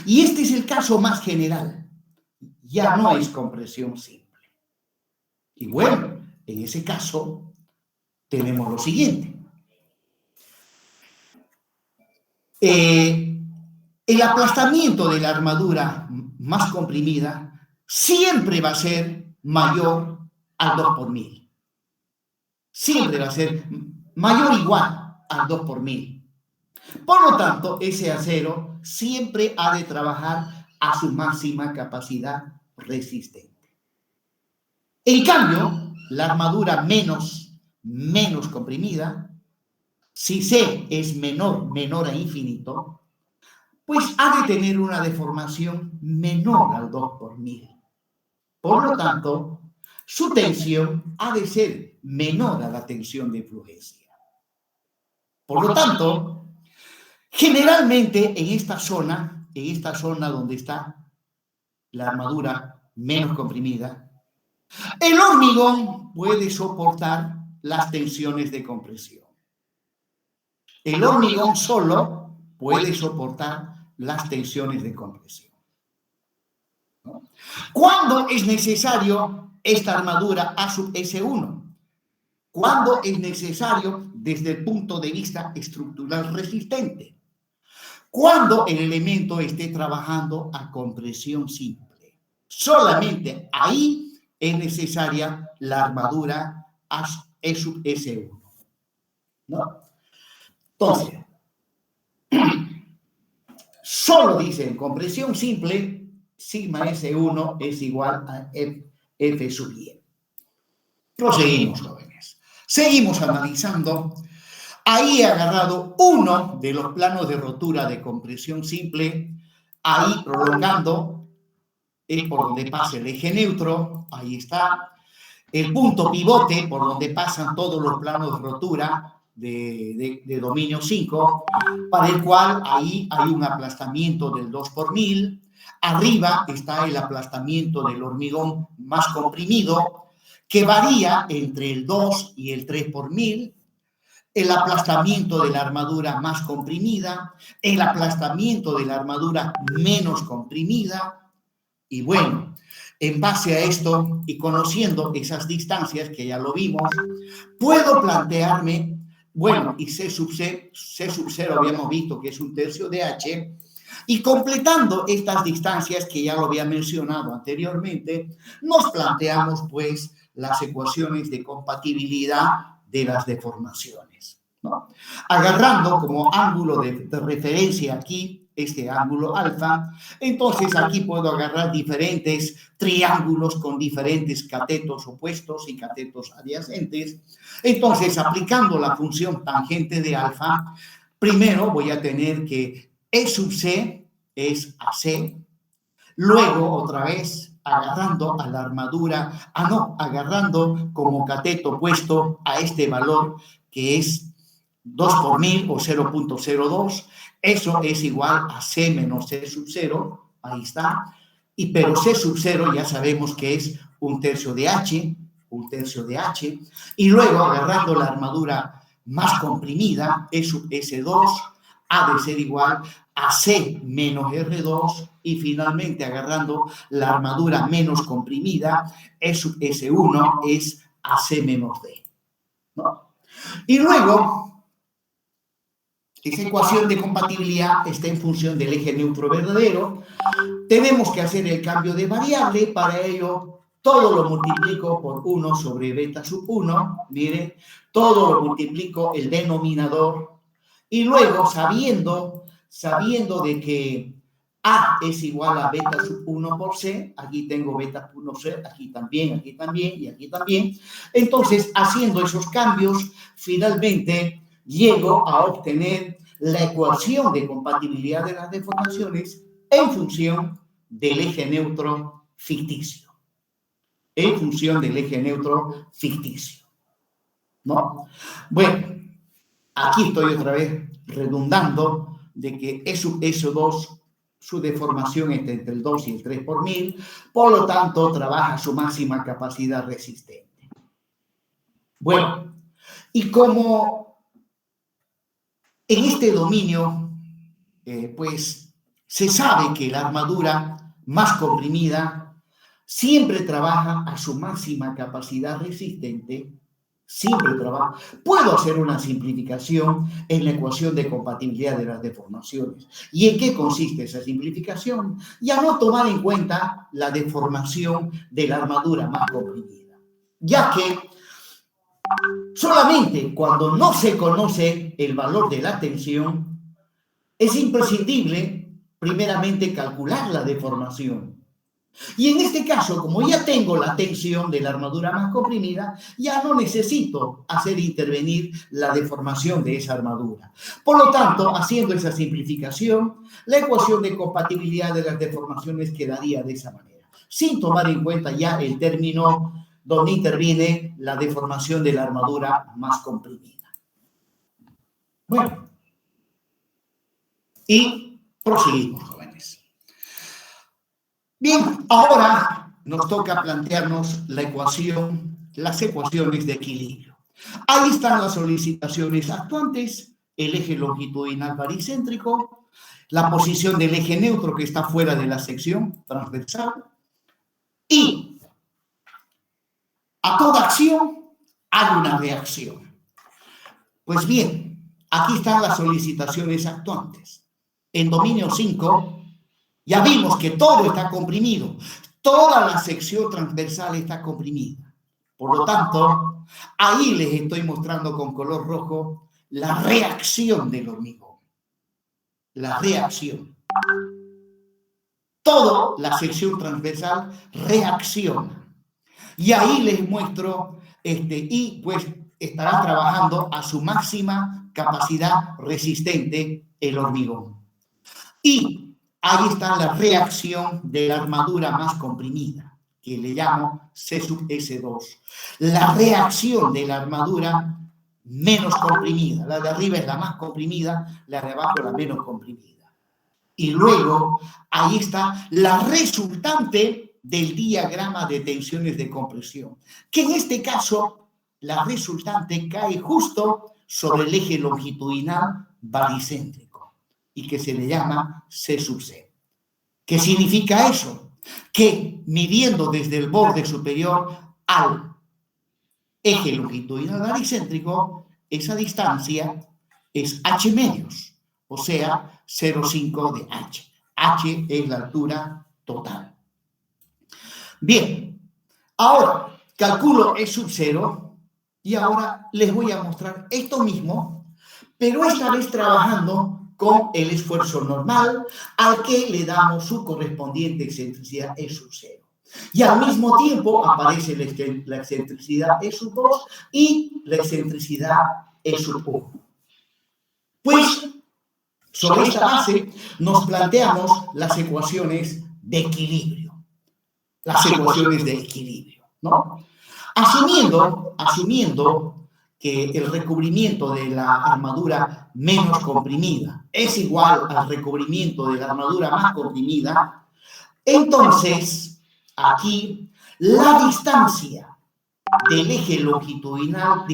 Y este es el caso más general. Ya no es compresión simple. Y bueno, en ese caso tenemos lo siguiente. El aplastamiento de la armadura más comprimida siempre va a ser mayor al 2 por 1000. Siempre va a ser mayor o igual al 2 por 1000. Por lo tanto, ese acero siempre ha de trabajar a su máxima capacidad resistente. En cambio, la armadura menos comprimida, si C es menor a infinito, pues ha de tener una deformación menor al 2 por 1000. Por lo tanto, su tensión ha de ser menor a la tensión de fluencia. Por lo tanto, generalmente en esta zona donde está la armadura menos comprimida, el hormigón puede soportar las tensiones de compresión. El hormigón solo puede soportar las tensiones de compresión. ¿No? ¿Cuándo es necesario esta armadura A sub S1? ¿Cuándo es necesario desde el punto de vista estructural resistente? Cuando el elemento esté trabajando a compresión simple. Solamente ahí es necesaria la armadura E sub S1. ¿No? Entonces, solo dice en compresión simple, sigma S1 es igual a F sub I. Proseguimos, jóvenes. Seguimos analizando. Ahí he agarrado uno de los planos de rotura de compresión simple, ahí prolongando por donde pasa el eje neutro, ahí está. El punto pivote por donde pasan todos los planos de rotura de dominio 5, para el cual ahí hay un aplastamiento del 2 por 1000. Arriba está el aplastamiento del hormigón más comprimido, que varía entre el 2 y el 3 por 1000. El aplastamiento de la armadura más comprimida, el aplastamiento de la armadura menos comprimida. Y bueno, en base a esto y conociendo esas distancias que ya lo vimos, puedo plantearme, bueno, y C sub 0 habíamos visto que es 1/3 de H, y completando estas distancias que ya lo había mencionado anteriormente, nos planteamos pues las ecuaciones de compatibilidad de las deformaciones, ¿no? Agarrando como ángulo de referencia aquí este ángulo alfa, entonces aquí puedo agarrar diferentes triángulos con diferentes catetos opuestos y catetos adyacentes. Entonces, aplicando la función tangente de alfa, primero voy a tener que E sub C es AC, luego otra vez agarrando a la armadura, agarrando como cateto opuesto a este valor que es 2 por 1000 o 0.02, eso es igual a C menos C sub 0, ahí está, pero C sub 0 ya sabemos que es 1/3 de H, 1/3 de H, y luego agarrando la armadura más comprimida, E sub S2, ha de ser igual a C menos R2, y finalmente agarrando la armadura menos comprimida, E sub S1 es a C menos D, ¿no? Y luego, esa ecuación de compatibilidad está en función del eje neutro verdadero. Tenemos que hacer el cambio de variable. Para ello, todo lo multiplico por 1 sobre beta sub 1. Miren, todo lo multiplico el denominador. Y luego, sabiendo de que A es igual a beta sub 1 por C, aquí tengo beta 1 C, aquí también y aquí también. Entonces, haciendo esos cambios, finalmente llego a obtener la ecuación de compatibilidad de las deformaciones en función del eje neutro ficticio. En función del eje neutro ficticio, ¿no? Bueno, aquí estoy otra vez redundando de que E sub S2, su deformación está entre el 2 y el 3 por 1000, por lo tanto, trabaja su máxima capacidad resistente. Bueno, y como en este dominio, pues se sabe que la armadura más comprimida siempre trabaja a su máxima capacidad resistente, siempre trabaja. Puedo hacer una simplificación en la ecuación de compatibilidad de las deformaciones. ¿Y en qué consiste esa simplificación? Ya no tomar en cuenta la deformación de la armadura más comprimida, ya que solamente cuando no se conoce el valor de la tensión, es imprescindible primeramente calcular la deformación. Y en este caso, como ya tengo la tensión de la armadura más comprimida, ya no necesito hacer intervenir la deformación de esa armadura. Por lo tanto, haciendo esa simplificación, la ecuación de compatibilidad de las deformaciones quedaría de esa manera, sin tomar en cuenta ya el término donde interviene la deformación de la armadura más comprimida. Bueno, y proseguimos, jóvenes. Bien, ahora nos toca plantearnos las ecuaciones de equilibrio. Ahí están las solicitaciones actuantes, el eje longitudinal baricéntrico, la posición del eje neutro que está fuera de la sección transversal, y a toda acción hay una reacción. Pues bien, aquí están las solicitaciones actuantes. En dominio 5 ya vimos que todo está comprimido, toda la sección transversal está comprimida. Por lo tanto, ahí les estoy mostrando con color rojo la reacción del hormigón. La reacción. Toda la sección transversal reacciona. Y ahí les muestro y pues estará trabajando a su máxima capacidad resistente el hormigón. Y ahí está la reacción de la armadura más comprimida, que le llamo C sub S2. La reacción de la armadura menos comprimida. La de arriba es la más comprimida, la de abajo la menos comprimida. Y luego ahí está la resultante del diagrama de tensiones de compresión, que en este caso la resultante cae justo sobre el eje longitudinal baricéntrico y que se le llama C sub C. ¿Qué significa eso? Que midiendo desde el borde superior al eje longitudinal baricéntrico, esa distancia es h medios, o sea, 0,5 de h. H es la altura total. Bien, ahora calculo E sub 0 y ahora les voy a mostrar esto mismo, pero esta vez trabajando con el esfuerzo normal al que le damos su correspondiente excentricidad E sub 0. Y al mismo tiempo aparece la excentricidad E sub 2 y la excentricidad E sub 1. Pues sobre esta base nos planteamos las ecuaciones de equilibrio. Las ecuaciones de equilibrio, ¿no? Asumiendo que el recubrimiento de la armadura menos comprimida es igual al recubrimiento de la armadura más comprimida, entonces aquí la distancia del eje longitudinal,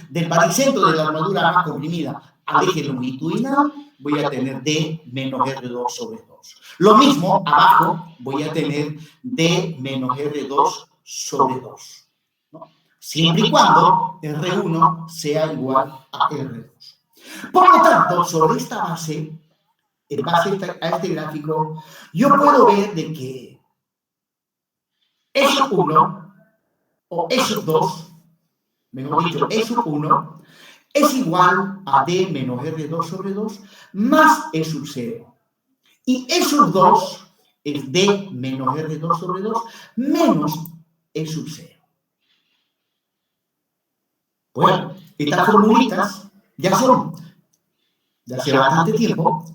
del baricentro de la armadura más comprimida al eje longitudinal, voy a tener D menos R2 sobre 2. Lo mismo abajo voy a tener D menos R2 sobre 2. ¿No? Siempre y cuando R1 sea igual a R2. Por lo tanto, sobre esta base, en base a este gráfico, yo puedo ver de que E sub 1 o E sub 2, mejor dicho, E sub 1, es igual a D menos R2 sobre 2 más E sub 0. Y E sub 2 es D menos R2 sobre 2 menos E sub 0. Bueno, estas formulitas ya son de hace bastante tiempo.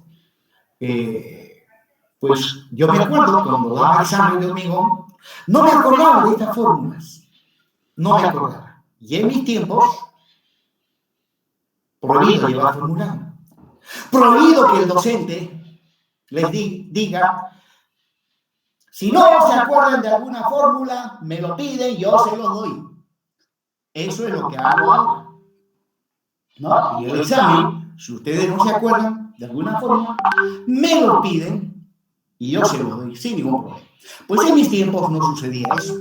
Pues yo me acuerdo cuando daba examen de hormigón, no me acordaba de estas fórmulas. No me acordaba. Y en mis tiempos, prohibido llevar formulario. Prohibido que el docente les diga, si no se acuerdan de alguna fórmula, me lo piden, yo se los doy. Eso es lo que hago ahora. ¿No? Y el examen, si ustedes no se acuerdan de alguna fórmula, me lo piden y yo se los doy sin ningún problema. Pues en mis tiempos no sucedía eso.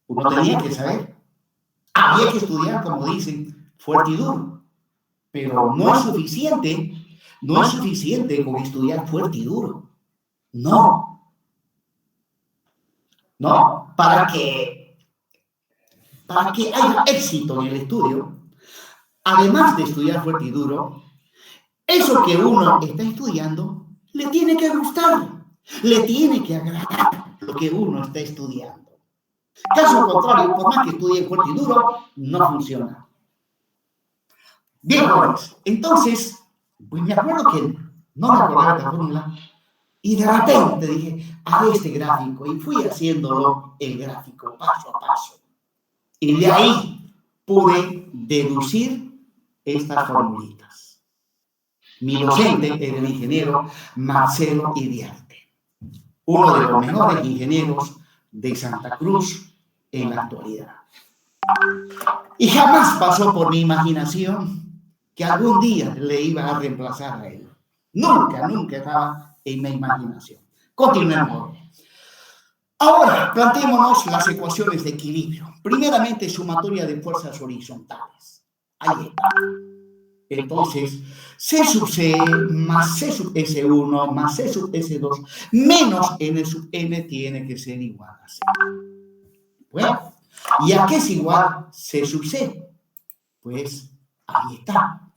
Uno tenía que saber. Había que estudiar, como dicen, fuerte y duro. Pero no es suficiente con estudiar fuerte y duro. No. No, para que haya éxito en el estudio, además de estudiar fuerte y duro, eso que uno está estudiando le tiene que gustar, le tiene que agradar lo que uno está estudiando. Caso contrario, por más que estudie fuerte y duro, no funciona. Bien, jóvenes, entonces, pues me acuerdo que no me acordaba de esta fórmula y de repente dije, haré este gráfico y fui haciéndolo el gráfico paso a paso. Y de ahí pude deducir estas formulitas. Mi docente era el ingeniero Marcelo Iriarte, uno de los mejores ingenieros de Santa Cruz en la actualidad. Y jamás pasó por mi imaginación que algún día le iba a reemplazar a él. Nunca estaba en mi imaginación. Continuemos. Ahora, planteémonos las ecuaciones de equilibrio. Primeramente, sumatoria de fuerzas horizontales. Ahí está. Entonces, C sub C más C sub S1 más C sub S2 menos N sub N tiene que ser igual a C. Bueno, ¿y a qué es igual C sub C? Pues ahí está.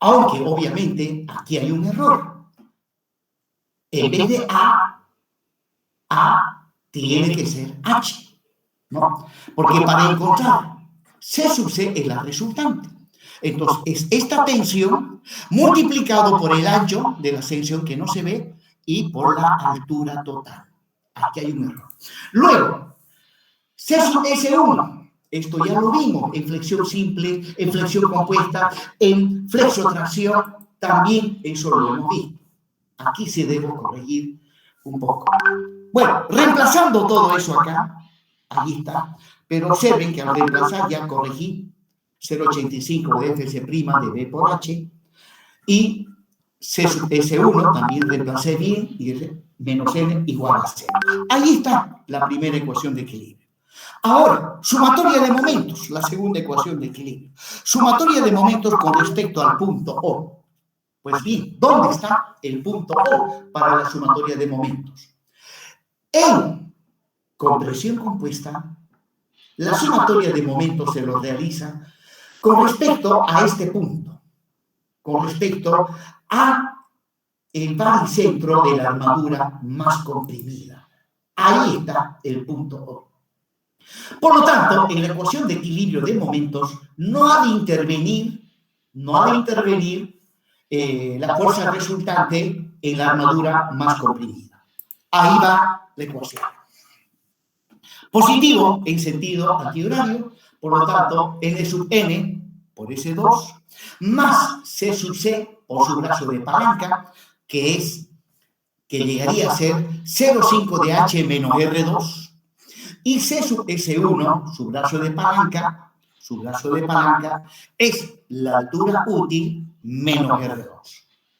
Aunque obviamente aquí hay un error. En vez de A tiene que ser H, ¿no? Porque para encontrar C sub C es la resultante. Entonces, es esta tensión multiplicado por el ancho de la ascensión que no se ve y por la altura total. Aquí hay un error. Luego, C sub S1. Esto ya lo vimos en flexión simple, en flexión compuesta, en flexotracción. También eso lo hemos visto. Aquí se debe corregir un poco. Bueno, reemplazando todo eso acá, ahí está. Pero observen que al reemplazar ya corregí 0,85 de Fc' de B por H y C sub S1 también reemplacé bien y menos N igual a 0. Ahí está la primera ecuación de equilibrio. Ahora, sumatoria de momentos, la segunda ecuación de equilibrio. Sumatoria de momentos con respecto al punto O. Pues bien, ¿dónde está el punto O para la sumatoria de momentos? En compresión compuesta, la sumatoria de momentos se lo realiza con respecto a este punto, con respecto a el baricentro de la armadura más comprimida. Ahí está el punto O. Por lo tanto, en la ecuación de equilibrio de momentos no ha de intervenir la fuerza resultante en la armadura más comprimida. Ahí va la ecuación. Positivo en sentido antihorario, por lo tanto, N sub N por S2, más C sub C por su brazo de palanca, que llegaría a ser 0,5 de H menos R2, y C sub S1, su brazo de palanca, es la altura útil menos R2,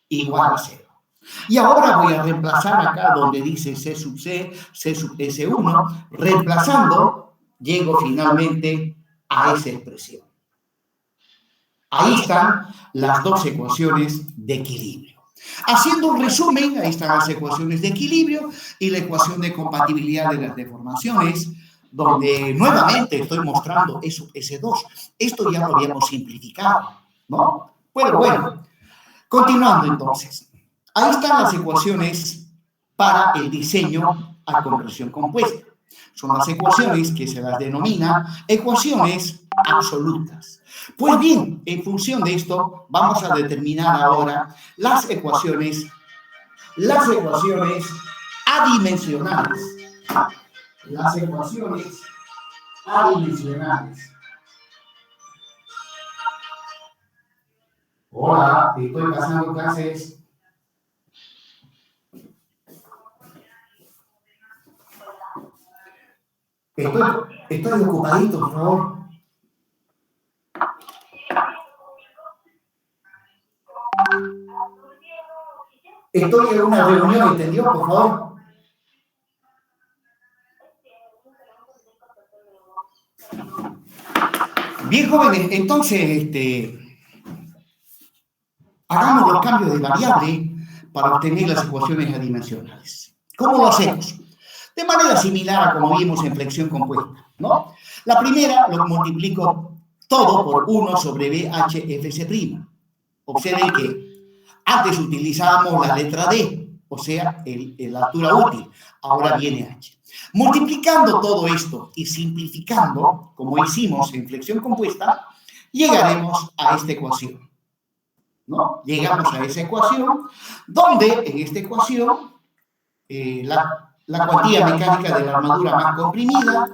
igual a 0. Y ahora voy a reemplazar acá donde dice C sub C, C sub S1, reemplazando, llego finalmente a esa expresión. Ahí están las dos ecuaciones de equilibrio. Haciendo un resumen, ahí están las ecuaciones de equilibrio y la ecuación de compatibilidad de las deformaciones, donde nuevamente estoy mostrando E sub S2. Esto ya lo habíamos simplificado, ¿no? Bueno, continuando entonces. Ahí están las ecuaciones para el diseño a compresión compuesta. Son las ecuaciones que se las denomina ecuaciones absolutas. Pues bien, en función de esto, vamos a determinar ahora las ecuaciones adimensionales. Las ecuaciones adimensionales. Hola, estoy pasando clases. Estoy ocupadito, por favor. Estoy en una reunión, ¿entendió? Por favor. Bien, jóvenes, entonces, hagamos los cambios de variable para obtener las ecuaciones adimensionales. ¿Cómo lo hacemos? De manera similar a como vimos en flexión compuesta, ¿no? La primera lo multiplico todo por 1 sobre BHFC'. Observen que antes utilizábamos la letra D, o sea, la altura útil. Ahora viene H. Multiplicando todo esto y simplificando, como hicimos en flexión compuesta, llegaremos a esta ecuación, ¿no? Llegamos a esa ecuación, donde en esta ecuación la cuantía mecánica de la armadura más comprimida,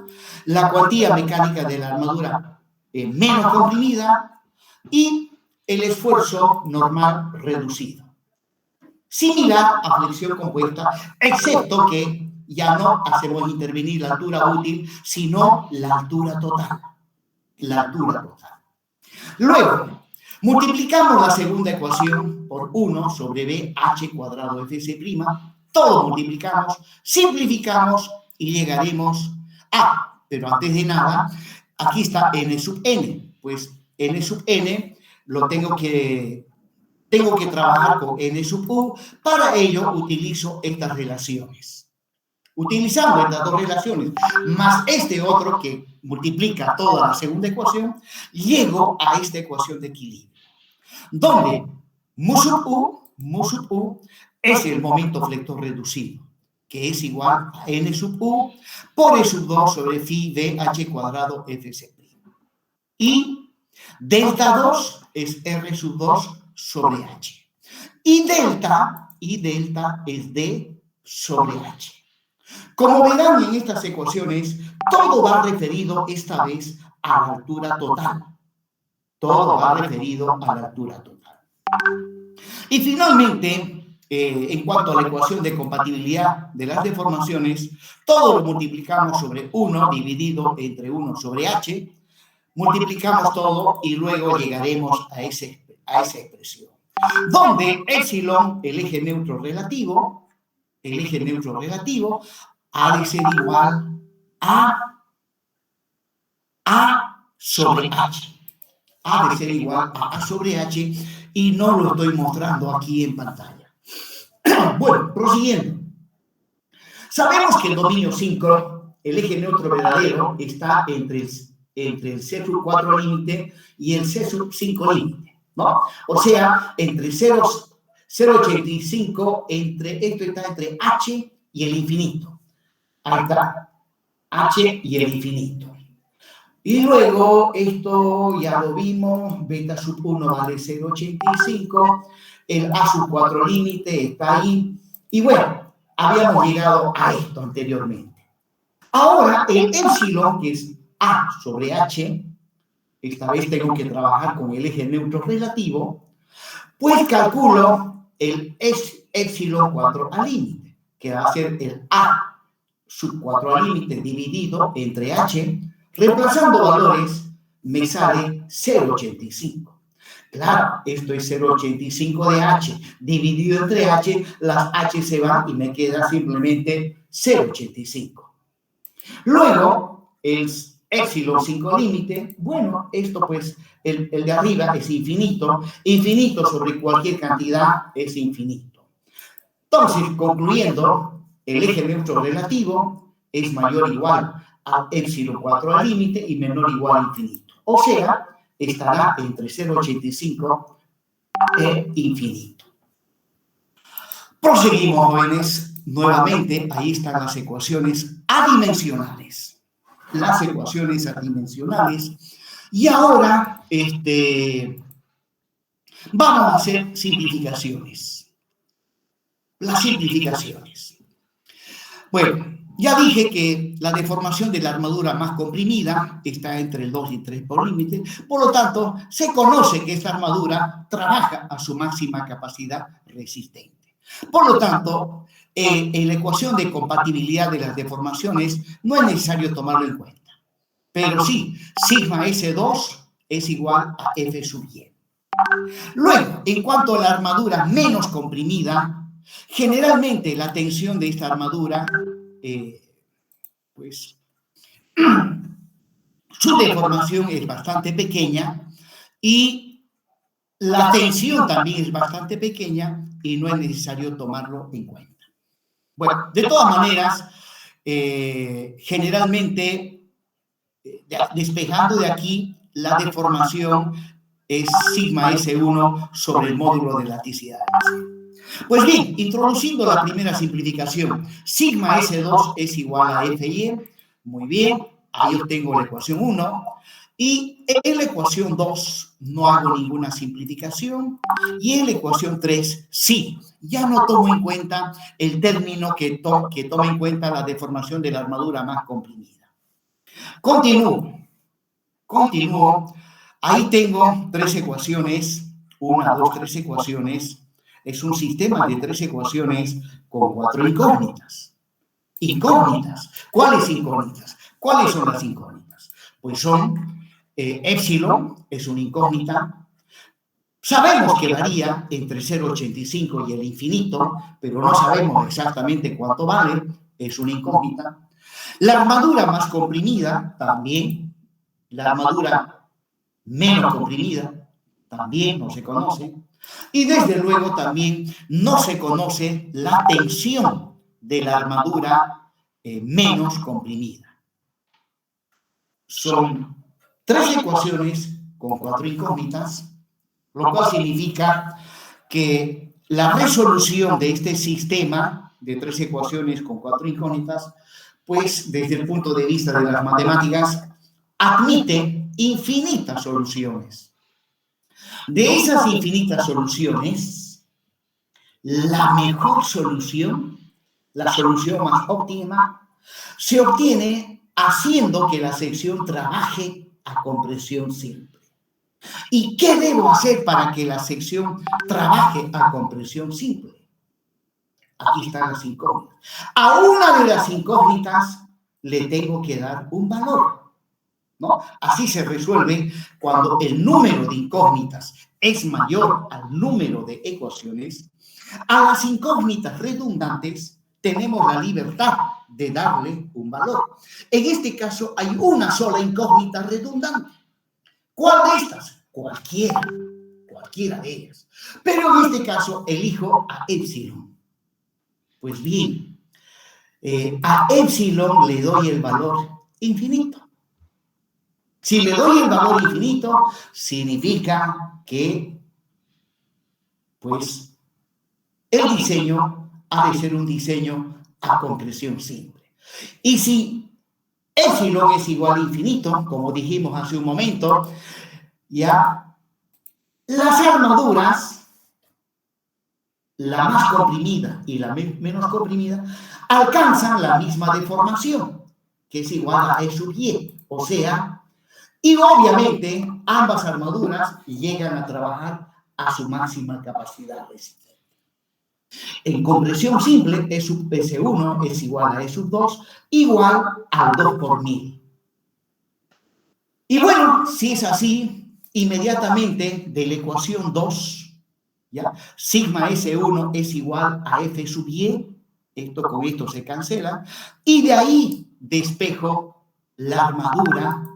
la cuantía mecánica de la armadura menos comprimida y el esfuerzo normal reducido. Similar a flexión compuesta, excepto que ya no hacemos intervenir la altura útil, sino la altura total. La altura total. Luego, multiplicamos la segunda ecuación por 1 sobre BH cuadrado Fc'. Todo multiplicamos, simplificamos y llegaremos a, pero antes de nada, aquí está N sub N. Pues N sub N lo tengo que trabajar con N sub U. Para ello utilizo estas relaciones. Utilizando estas dos relaciones, más este otro que multiplica toda la segunda ecuación, llego a esta ecuación de equilibrio, donde mu sub U es el momento flector reducido, que es igual a N sub U por E sub 2 sobre phi BH cuadrado Fc'. Y delta 2 es R sub 2 sobre H. Y delta es D sobre H. Como verán en estas ecuaciones, todo va referido esta vez a la altura total. Todo va referido a la altura total. Y finalmente, en cuanto a la ecuación de compatibilidad de las deformaciones, todo lo multiplicamos sobre 1 dividido entre 1 sobre H, multiplicamos todo y luego llegaremos a esa expresión, donde epsilon, el eje neutro relativo, ha de ser igual a A sobre H. Ha de ser igual a A sobre H y no lo estoy mostrando aquí en pantalla. Bueno, prosiguiendo. Sabemos que el dominio 5, el eje neutro verdadero, está entre el C sub 4 límite y el C sub 5 límite, ¿no? O sea, entre 0,85, esto está entre H y el infinito. Ahí está, H y el infinito. Y luego, esto ya lo vimos, beta sub 1 vale 0,85, el A sub 4 límite está ahí, y bueno, habíamos llegado a esto anteriormente. Ahora, el epsilon, que es A sobre H, esta vez tengo que trabajar con el eje neutro relativo, pues calculo el epsilon 4 al límite, que va a ser el A sub 4 al límite dividido entre H. Reemplazando valores, me sale 0,85. Claro, esto es 0,85 de H. Dividido entre H, las H se van y me queda simplemente 0,85. Luego, el epsilon 5 límite, bueno, esto pues, el de arriba es infinito. Infinito sobre cualquier cantidad es infinito. Entonces, concluyendo, el eje neutro relativo es mayor o igual a epsilon 4 al límite y menor o igual a infinito. O sea, estará entre 0,85 e infinito. Proseguimos, jóvenes. Nuevamente, ahí están las ecuaciones adimensionales. Las ecuaciones adimensionales. Y ahora, vamos a hacer simplificaciones. Las simplificaciones. Bueno, ya dije que la deformación de la armadura más comprimida está entre el 2 y 3 por límite. Por lo tanto, se conoce que esta armadura trabaja a su máxima capacidad resistente. Por lo tanto, en la ecuación de compatibilidad de las deformaciones no es necesario tomarlo en cuenta. Pero sí, sigma S2 es igual a F sub Y. Luego, en cuanto a la armadura menos comprimida, generalmente la tensión de esta armadura, pues, su deformación es bastante pequeña y la tensión también es bastante pequeña y no es necesario tomarlo en cuenta. Bueno, de todas maneras, generalmente, despejando de aquí, la deformación es sigma S1 sobre el módulo de laticidades. Pues bien, introduciendo la primera simplificación, sigma S2 es igual a FY, muy bien, ahí obtengo la ecuación 1, y en la ecuación 2 no hago ninguna simplificación, y en la ecuación 3 sí, ya no tomo en cuenta el término que toma en cuenta la deformación de la armadura más comprimida. Continúo, ahí tengo 3 ecuaciones, 1, 2, 3 ecuaciones. Es un sistema de 3 ecuaciones con 4 incógnitas. Incógnitas. ¿Cuáles incógnitas? ¿Cuáles son las incógnitas? Pues son epsilon, es una incógnita. Sabemos que varía entre 0,85 y el infinito, pero no sabemos exactamente cuánto vale, es una incógnita. La armadura más comprimida, también. La armadura menos comprimida, también no se conoce. Y desde luego también no se conoce la tensión de la armadura menos comprimida. Son 3 ecuaciones con 4 incógnitas, lo cual significa que la resolución de este sistema de 3 ecuaciones con 4 incógnitas, pues desde el punto de vista de las matemáticas, admite infinitas soluciones. De esas infinitas soluciones, la mejor solución, la solución más óptima, se obtiene haciendo que la sección trabaje a compresión simple. ¿Y qué debo hacer para que la sección trabaje a compresión simple? Aquí están las incógnitas. A una de las incógnitas le tengo que dar un valor, ¿no? Así se resuelve cuando el número de incógnitas es mayor al número de ecuaciones. A las incógnitas redundantes tenemos la libertad de darle un valor. En este caso hay una sola incógnita redundante. ¿Cuál de estas? Cualquiera de ellas. Pero en este caso elijo a épsilon. Pues bien, a épsilon le doy el valor infinito. Si le doy el valor infinito, significa que, pues, el diseño ha de ser un diseño a compresión simple. Y si épsilon es igual a infinito, como dijimos hace un momento, ya las armaduras, la más comprimida y la menos comprimida, alcanzan la misma deformación, que es igual a E sub Y, o sea, y obviamente ambas armaduras llegan a trabajar a su máxima capacidad resistente. En compresión simple, E sub S1 es igual a E sub 2, igual al 2 por 1000. Y bueno, si es así, inmediatamente de la ecuación 2, ¿ya? Sigma S1 es igual a F sub Y, esto con esto se cancela, y de ahí despejo la armadura,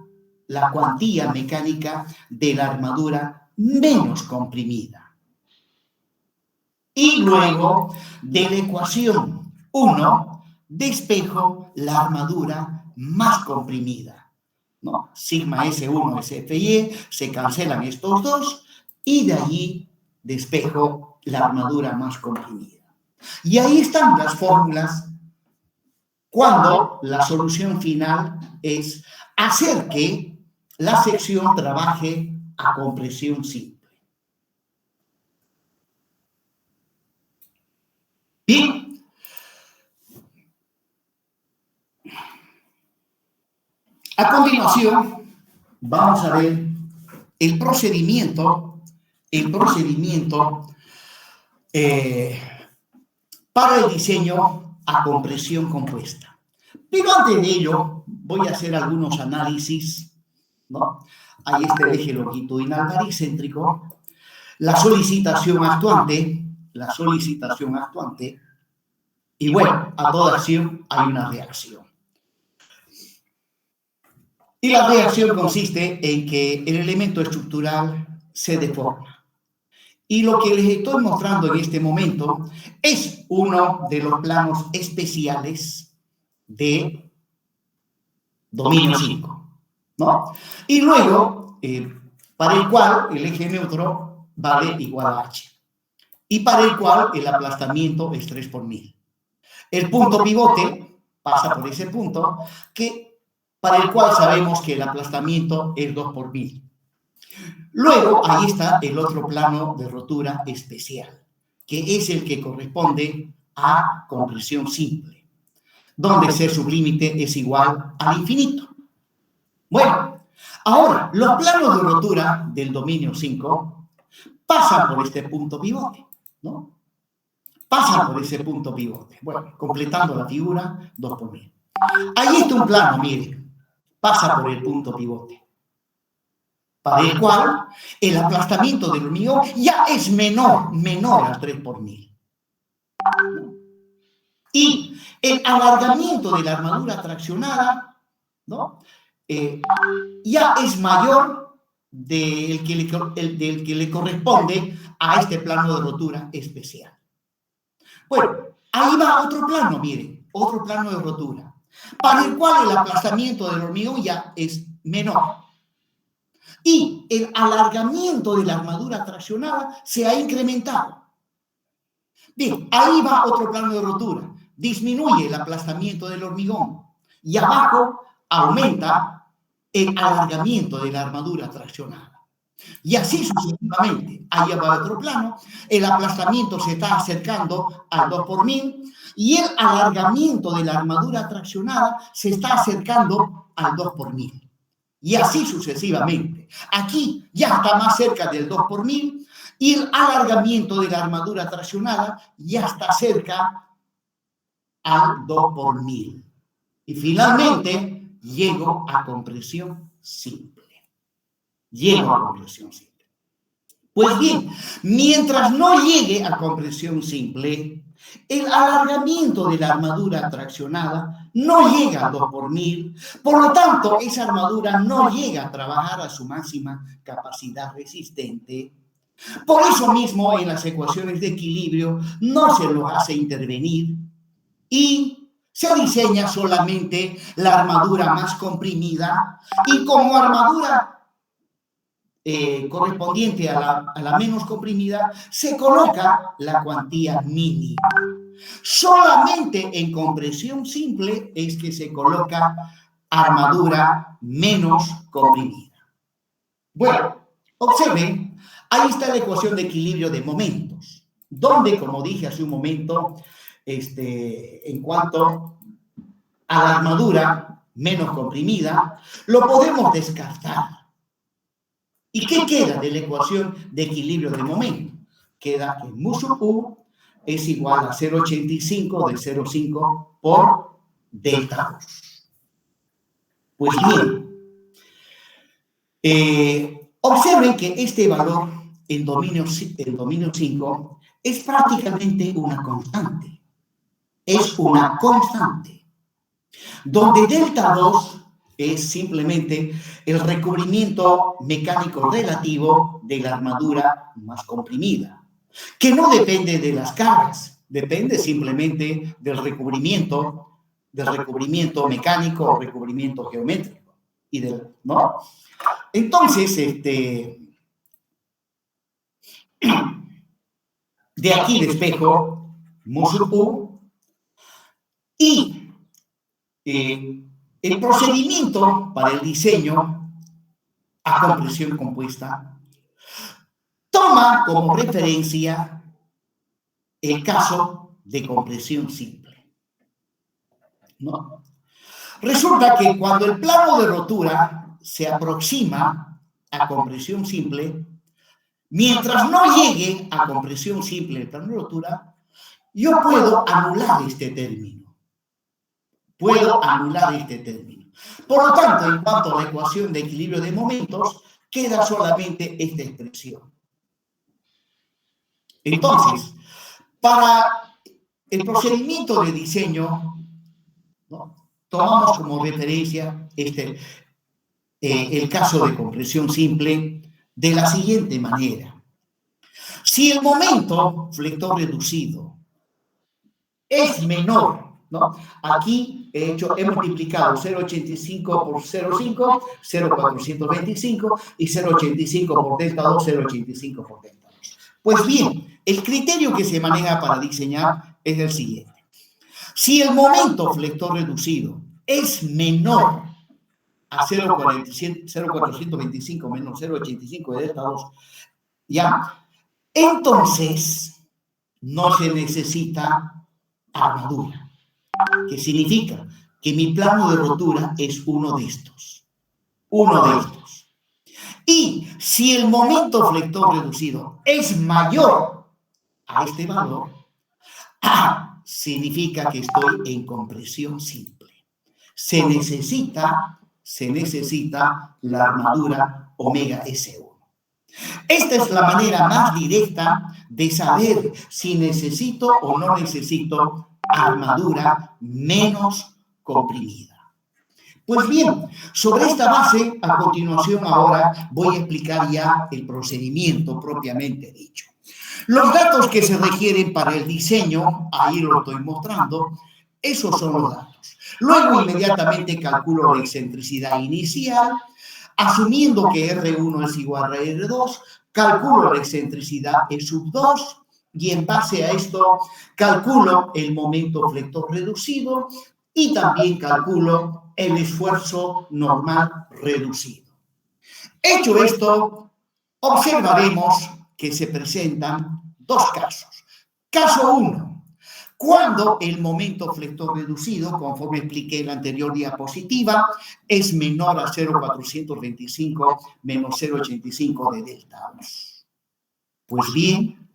la cuantía mecánica de la armadura menos comprimida. Y luego de la ecuación 1 despejo la armadura más comprimida, ¿no? Sigma S1 es FY, se cancelan estos dos, y de allí despejo la armadura más comprimida. Y ahí están las fórmulas cuando la solución final es hacer que la sección trabaje a compresión simple. Bien. A continuación, vamos a ver el procedimiento para el diseño a compresión compuesta. Pero antes de ello, voy a hacer algunos análisis, ¿no? Hay este eje longitudinal baricéntrico, la solicitación actuante, y bueno, a toda acción hay una reacción. Y la reacción consiste en que el elemento estructural se deforma. Y lo que les estoy mostrando en este momento es uno de los planos especiales de dominio 5, ¿no? Y luego, para el cual el eje neutro vale igual a H. Y para el cual el aplastamiento es 3 por 1000. El punto pivote pasa por ese punto, para el cual sabemos que el aplastamiento es 2 por 1000. Luego, ahí está el otro plano de rotura especial, que es el que corresponde a compresión simple, donde C sublímite es igual al infinito. Bueno, ahora, los planos de rotura del dominio 5 pasan por este punto pivote, ¿no? Pasan por ese punto pivote. Bueno, completando la figura, 2 por 1000. Ahí está un plano, miren, pasa por el punto pivote, para el cual el aplastamiento del hormigón ya es menor al 3 por 1000. Y el alargamiento de la armadura traccionada, ¿no? Ya es mayor del que le corresponde a este plano de rotura especial. Bueno, ahí va otro plano, miren, otro plano de rotura, para el cual el aplastamiento del hormigón ya es menor. Y el alargamiento de la armadura traccionada se ha incrementado. Bien, ahí va otro plano de rotura. Disminuye el aplastamiento del hormigón y abajo aumenta el alargamiento de la armadura traccionada. Y así sucesivamente. Ahí va otro plano, el aplastamiento se está acercando al 2 por 1000 y el alargamiento de la armadura traccionada se está acercando al 2 por 1000. Y así sucesivamente. Aquí ya está más cerca del 2 por 1000 y el alargamiento de la armadura traccionada ya está cerca al 2 por 1000. Y finalmente llego a compresión simple. Llego a compresión simple. Pues bien, mientras no llegue a compresión simple, el alargamiento de la armadura traccionada no llega a 2 por 1000, por lo tanto, esa armadura no llega a trabajar a su máxima capacidad resistente. Por eso mismo, en las ecuaciones de equilibrio no se lo hace intervenir y se diseña solamente la armadura más comprimida y como armadura correspondiente a la menos comprimida, se coloca la cuantía mínima. Solamente en compresión simple es que se coloca armadura menos comprimida. Bueno, observen, ahí está la ecuación de equilibrio de momentos, donde, como dije hace un momento, en cuanto a la armadura menos comprimida, lo podemos descartar. ¿Y qué queda de la ecuación de equilibrio de momento? Queda que mu sub u es igual a 0,85 de 0,5 por delta 2. Pues bien, observen que este valor en dominio 5 es prácticamente una constante. Es una constante. Donde delta 2 es simplemente el recubrimiento mecánico relativo de la armadura más comprimida, que no depende de las cargas, depende simplemente del recubrimiento mecánico o recubrimiento geométrico. ¿No? Entonces, de aquí despejo mu sub u y el procedimiento para el diseño a compresión compuesta toma como referencia el caso de compresión simple. ¿No? Resulta que cuando el plano de rotura se aproxima a compresión simple, mientras no llegue a compresión simple el plano de rotura, yo puedo anular este término. Puedo anular este término. Por lo tanto, en cuanto a la ecuación de equilibrio de momentos, queda solamente esta expresión. Entonces, para el procedimiento de diseño, ¿no?, tomamos como referencia el caso de compresión simple de la siguiente manera. Si el momento flector reducido es menor, ¿no? Aquí he multiplicado 0,85 por 0,5, 0,425 y 0,85 por delta 2, 0,85 por delta 2. Pues bien, el criterio que se maneja para diseñar es el siguiente. Si el momento flector reducido es menor a 0,425 menos 0,85 de delta 2, ¿ya? Entonces no se necesita armadura. ¿Qué significa? Que mi plano de rotura es uno de estos. Uno de estos. Y si el momento flector reducido es mayor a este valor, significa que estoy en compresión simple. Se necesita la armadura omega S1. Esta es la manera más directa de saber si necesito o no necesito armadura menos comprimida. Pues bien, sobre esta base, a continuación ahora voy a explicar ya el procedimiento propiamente dicho. Los datos que se requieren para el diseño, ahí lo estoy mostrando, esos son los datos. Luego inmediatamente calculo la excentricidad inicial, asumiendo que R1 es igual a R2, calculo la excentricidad E sub 2, y en base a esto calculo el momento flector reducido y también calculo el esfuerzo normal reducido. Hecho esto, observaremos que se presentan dos casos. Caso 1, cuando el momento flector reducido, conforme expliqué en la anterior diapositiva, es menor a 0,425 menos 0,85 de delta 2. Pues bien,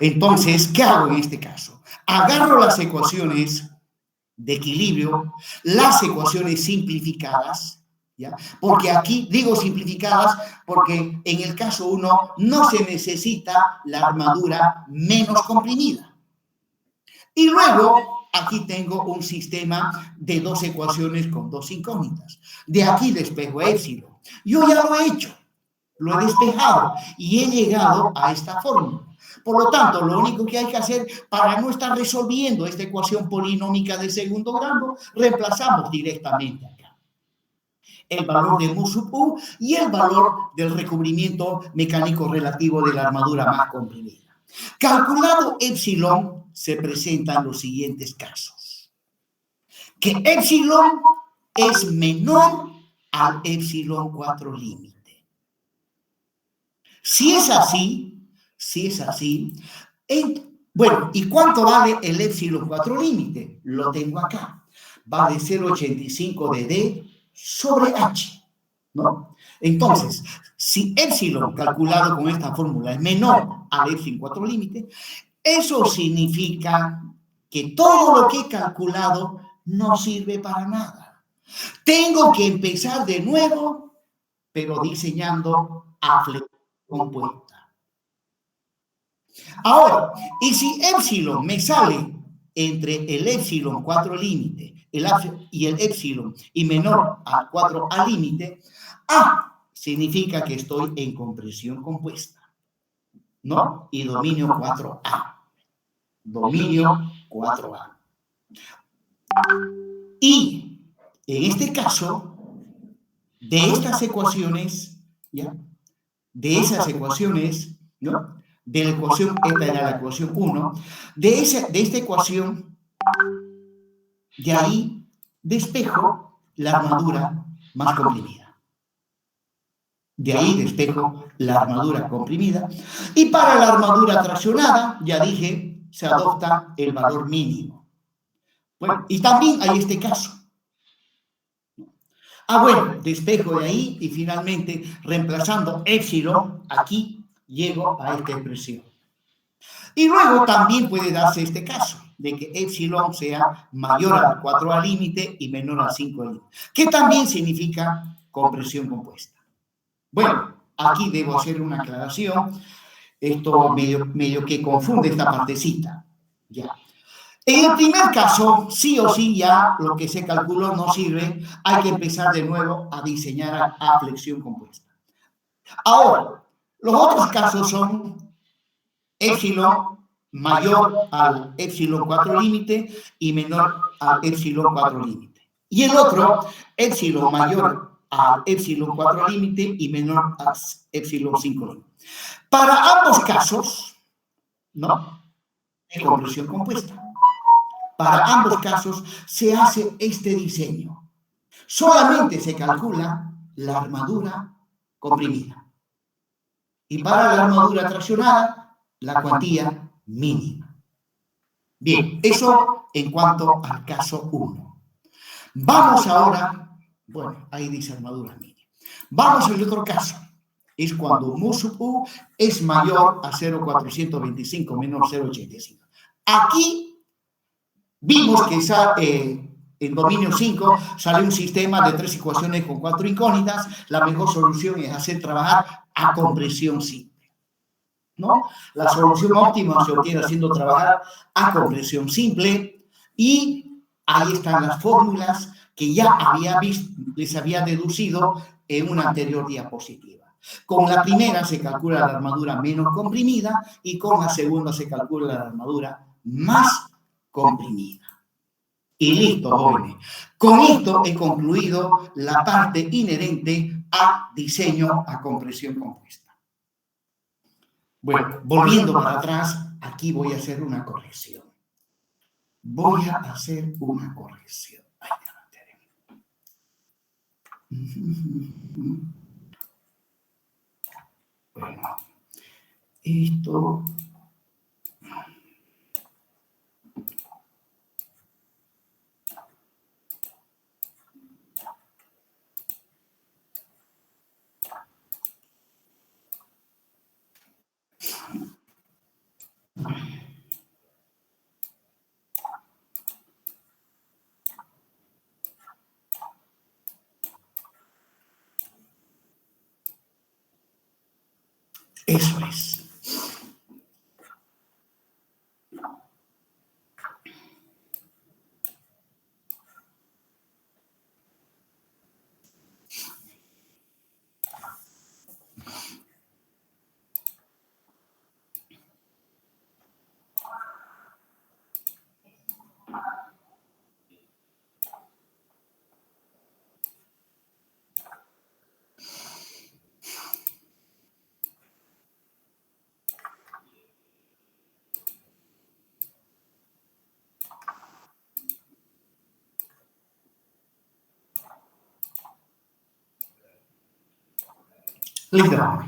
entonces, ¿qué hago en este caso? Agarro las ecuaciones de equilibrio, las ecuaciones simplificadas, ¿ya? Porque aquí digo simplificadas porque en el caso 1 no se necesita la armadura menos comprimida. Y luego aquí tengo un sistema de dos ecuaciones con dos incógnitas. De aquí despejo épsilon. Yo ya lo he hecho, lo he despejado y he llegado a esta fórmula. Por lo tanto, lo único que hay que hacer para no estar resolviendo esta ecuación polinómica de segundo grado, reemplazamos directamente acá el valor de mu sub u y el valor del recubrimiento mecánico relativo de la armadura más comprimida. Calculado epsilon, se presentan los siguientes casos. Que epsilon es menor al epsilon 4 límite. Si es así, bueno, ¿y cuánto vale el epsilon 4 límite? Lo tengo acá. Vale 0,85 de D sobre H, ¿no? Entonces, si epsilon calculado con esta fórmula es menor al epsilon 4 límite, eso significa que todo lo que he calculado no sirve para nada. Tengo que empezar de nuevo, pero diseñando a flexión compuesta. Ahora, y si epsilon me sale entre el epsilon 4 límite y el epsilon y menor a 4 al límite, A significa que estoy en compresión compuesta, ¿no? Y dominio 4A. Dominio 4A. Y en este caso, de estas ecuaciones, ¿ya? De esas ecuaciones, ¿no? De la ecuación, esta era la ecuación 1, de esta ecuación, de ahí despejo la armadura más comprimida. De ahí despejo la armadura comprimida. Y para la armadura traccionada, ya dije, se adopta el valor mínimo. Bueno, y también hay este caso. Bueno, despejo de ahí y finalmente, reemplazando epsilon, aquí llego a esta expresión. Y luego también puede darse este caso, de que epsilon sea mayor al 4 al límite y menor al 5 al límite, que también significa compresión compuesta. Bueno, aquí debo hacer una aclaración, esto medio que confunde esta partecita. Ya. En el primer caso, sí o sí ya lo que se calculó no sirve, hay que empezar de nuevo a diseñar a flexión compuesta. Ahora, los otros casos son epsilon mayor al epsilon 4 límite y menor al epsilon 4 límite. Y el otro, epsilon mayor al epsilon 4 límite y menor al epsilon 5 límite. Para ambos casos, ¿no? De compresión compuesta. Para ambos casos se hace este diseño. Solamente se calcula la armadura comprimida. Y para la armadura traccionada, la cuantía mínima. Bien, eso en cuanto al caso 1. Vamos ahora, bueno, ahí dice armadura mínima. Vamos al otro caso. Es cuando mu sub u es mayor a 0,425 menos 0,85. Aquí vimos que en dominio 5 sale un sistema de 3 ecuaciones con 4 incógnitas. La mejor solución es hacer trabajar a compresión simple, ¿no? La solución óptima se obtiene haciendo trabajar a compresión simple y ahí están las fórmulas que ya les había deducido en una anterior diapositiva. Con la primera se calcula la armadura menos comprimida y con la segunda se calcula la armadura más comprimida. Y listo, jóvenes. Con esto he concluido la parte inherente a diseño a compresión compuesta. Bueno, volviendo para atrás, aquí voy a hacer una corrección. Bueno, esto... Eso es. Listo.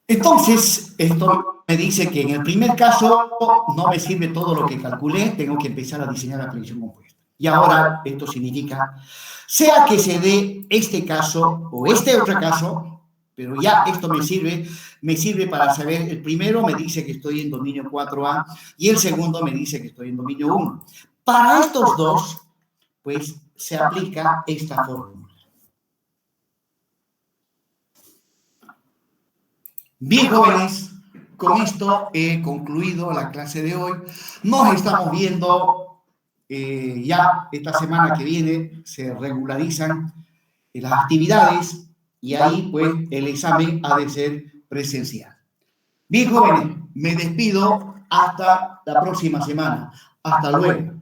Entonces, esto me dice que en el primer caso no me sirve todo lo que calculé, tengo que empezar a diseñar la predicción compuesta. Y ahora esto significa, sea que se dé este caso o este otro caso, pero ya esto me sirve para saber, el primero me dice que estoy en dominio 4A y el segundo me dice que estoy en dominio 1. Para estos dos, pues se aplica esta fórmula. Bien, jóvenes, con esto he concluido la clase de hoy. Nos estamos viendo ya esta semana que viene, se regularizan las actividades y ahí pues el examen ha de ser presencial. Bien, jóvenes, me despido hasta la próxima semana. Hasta luego.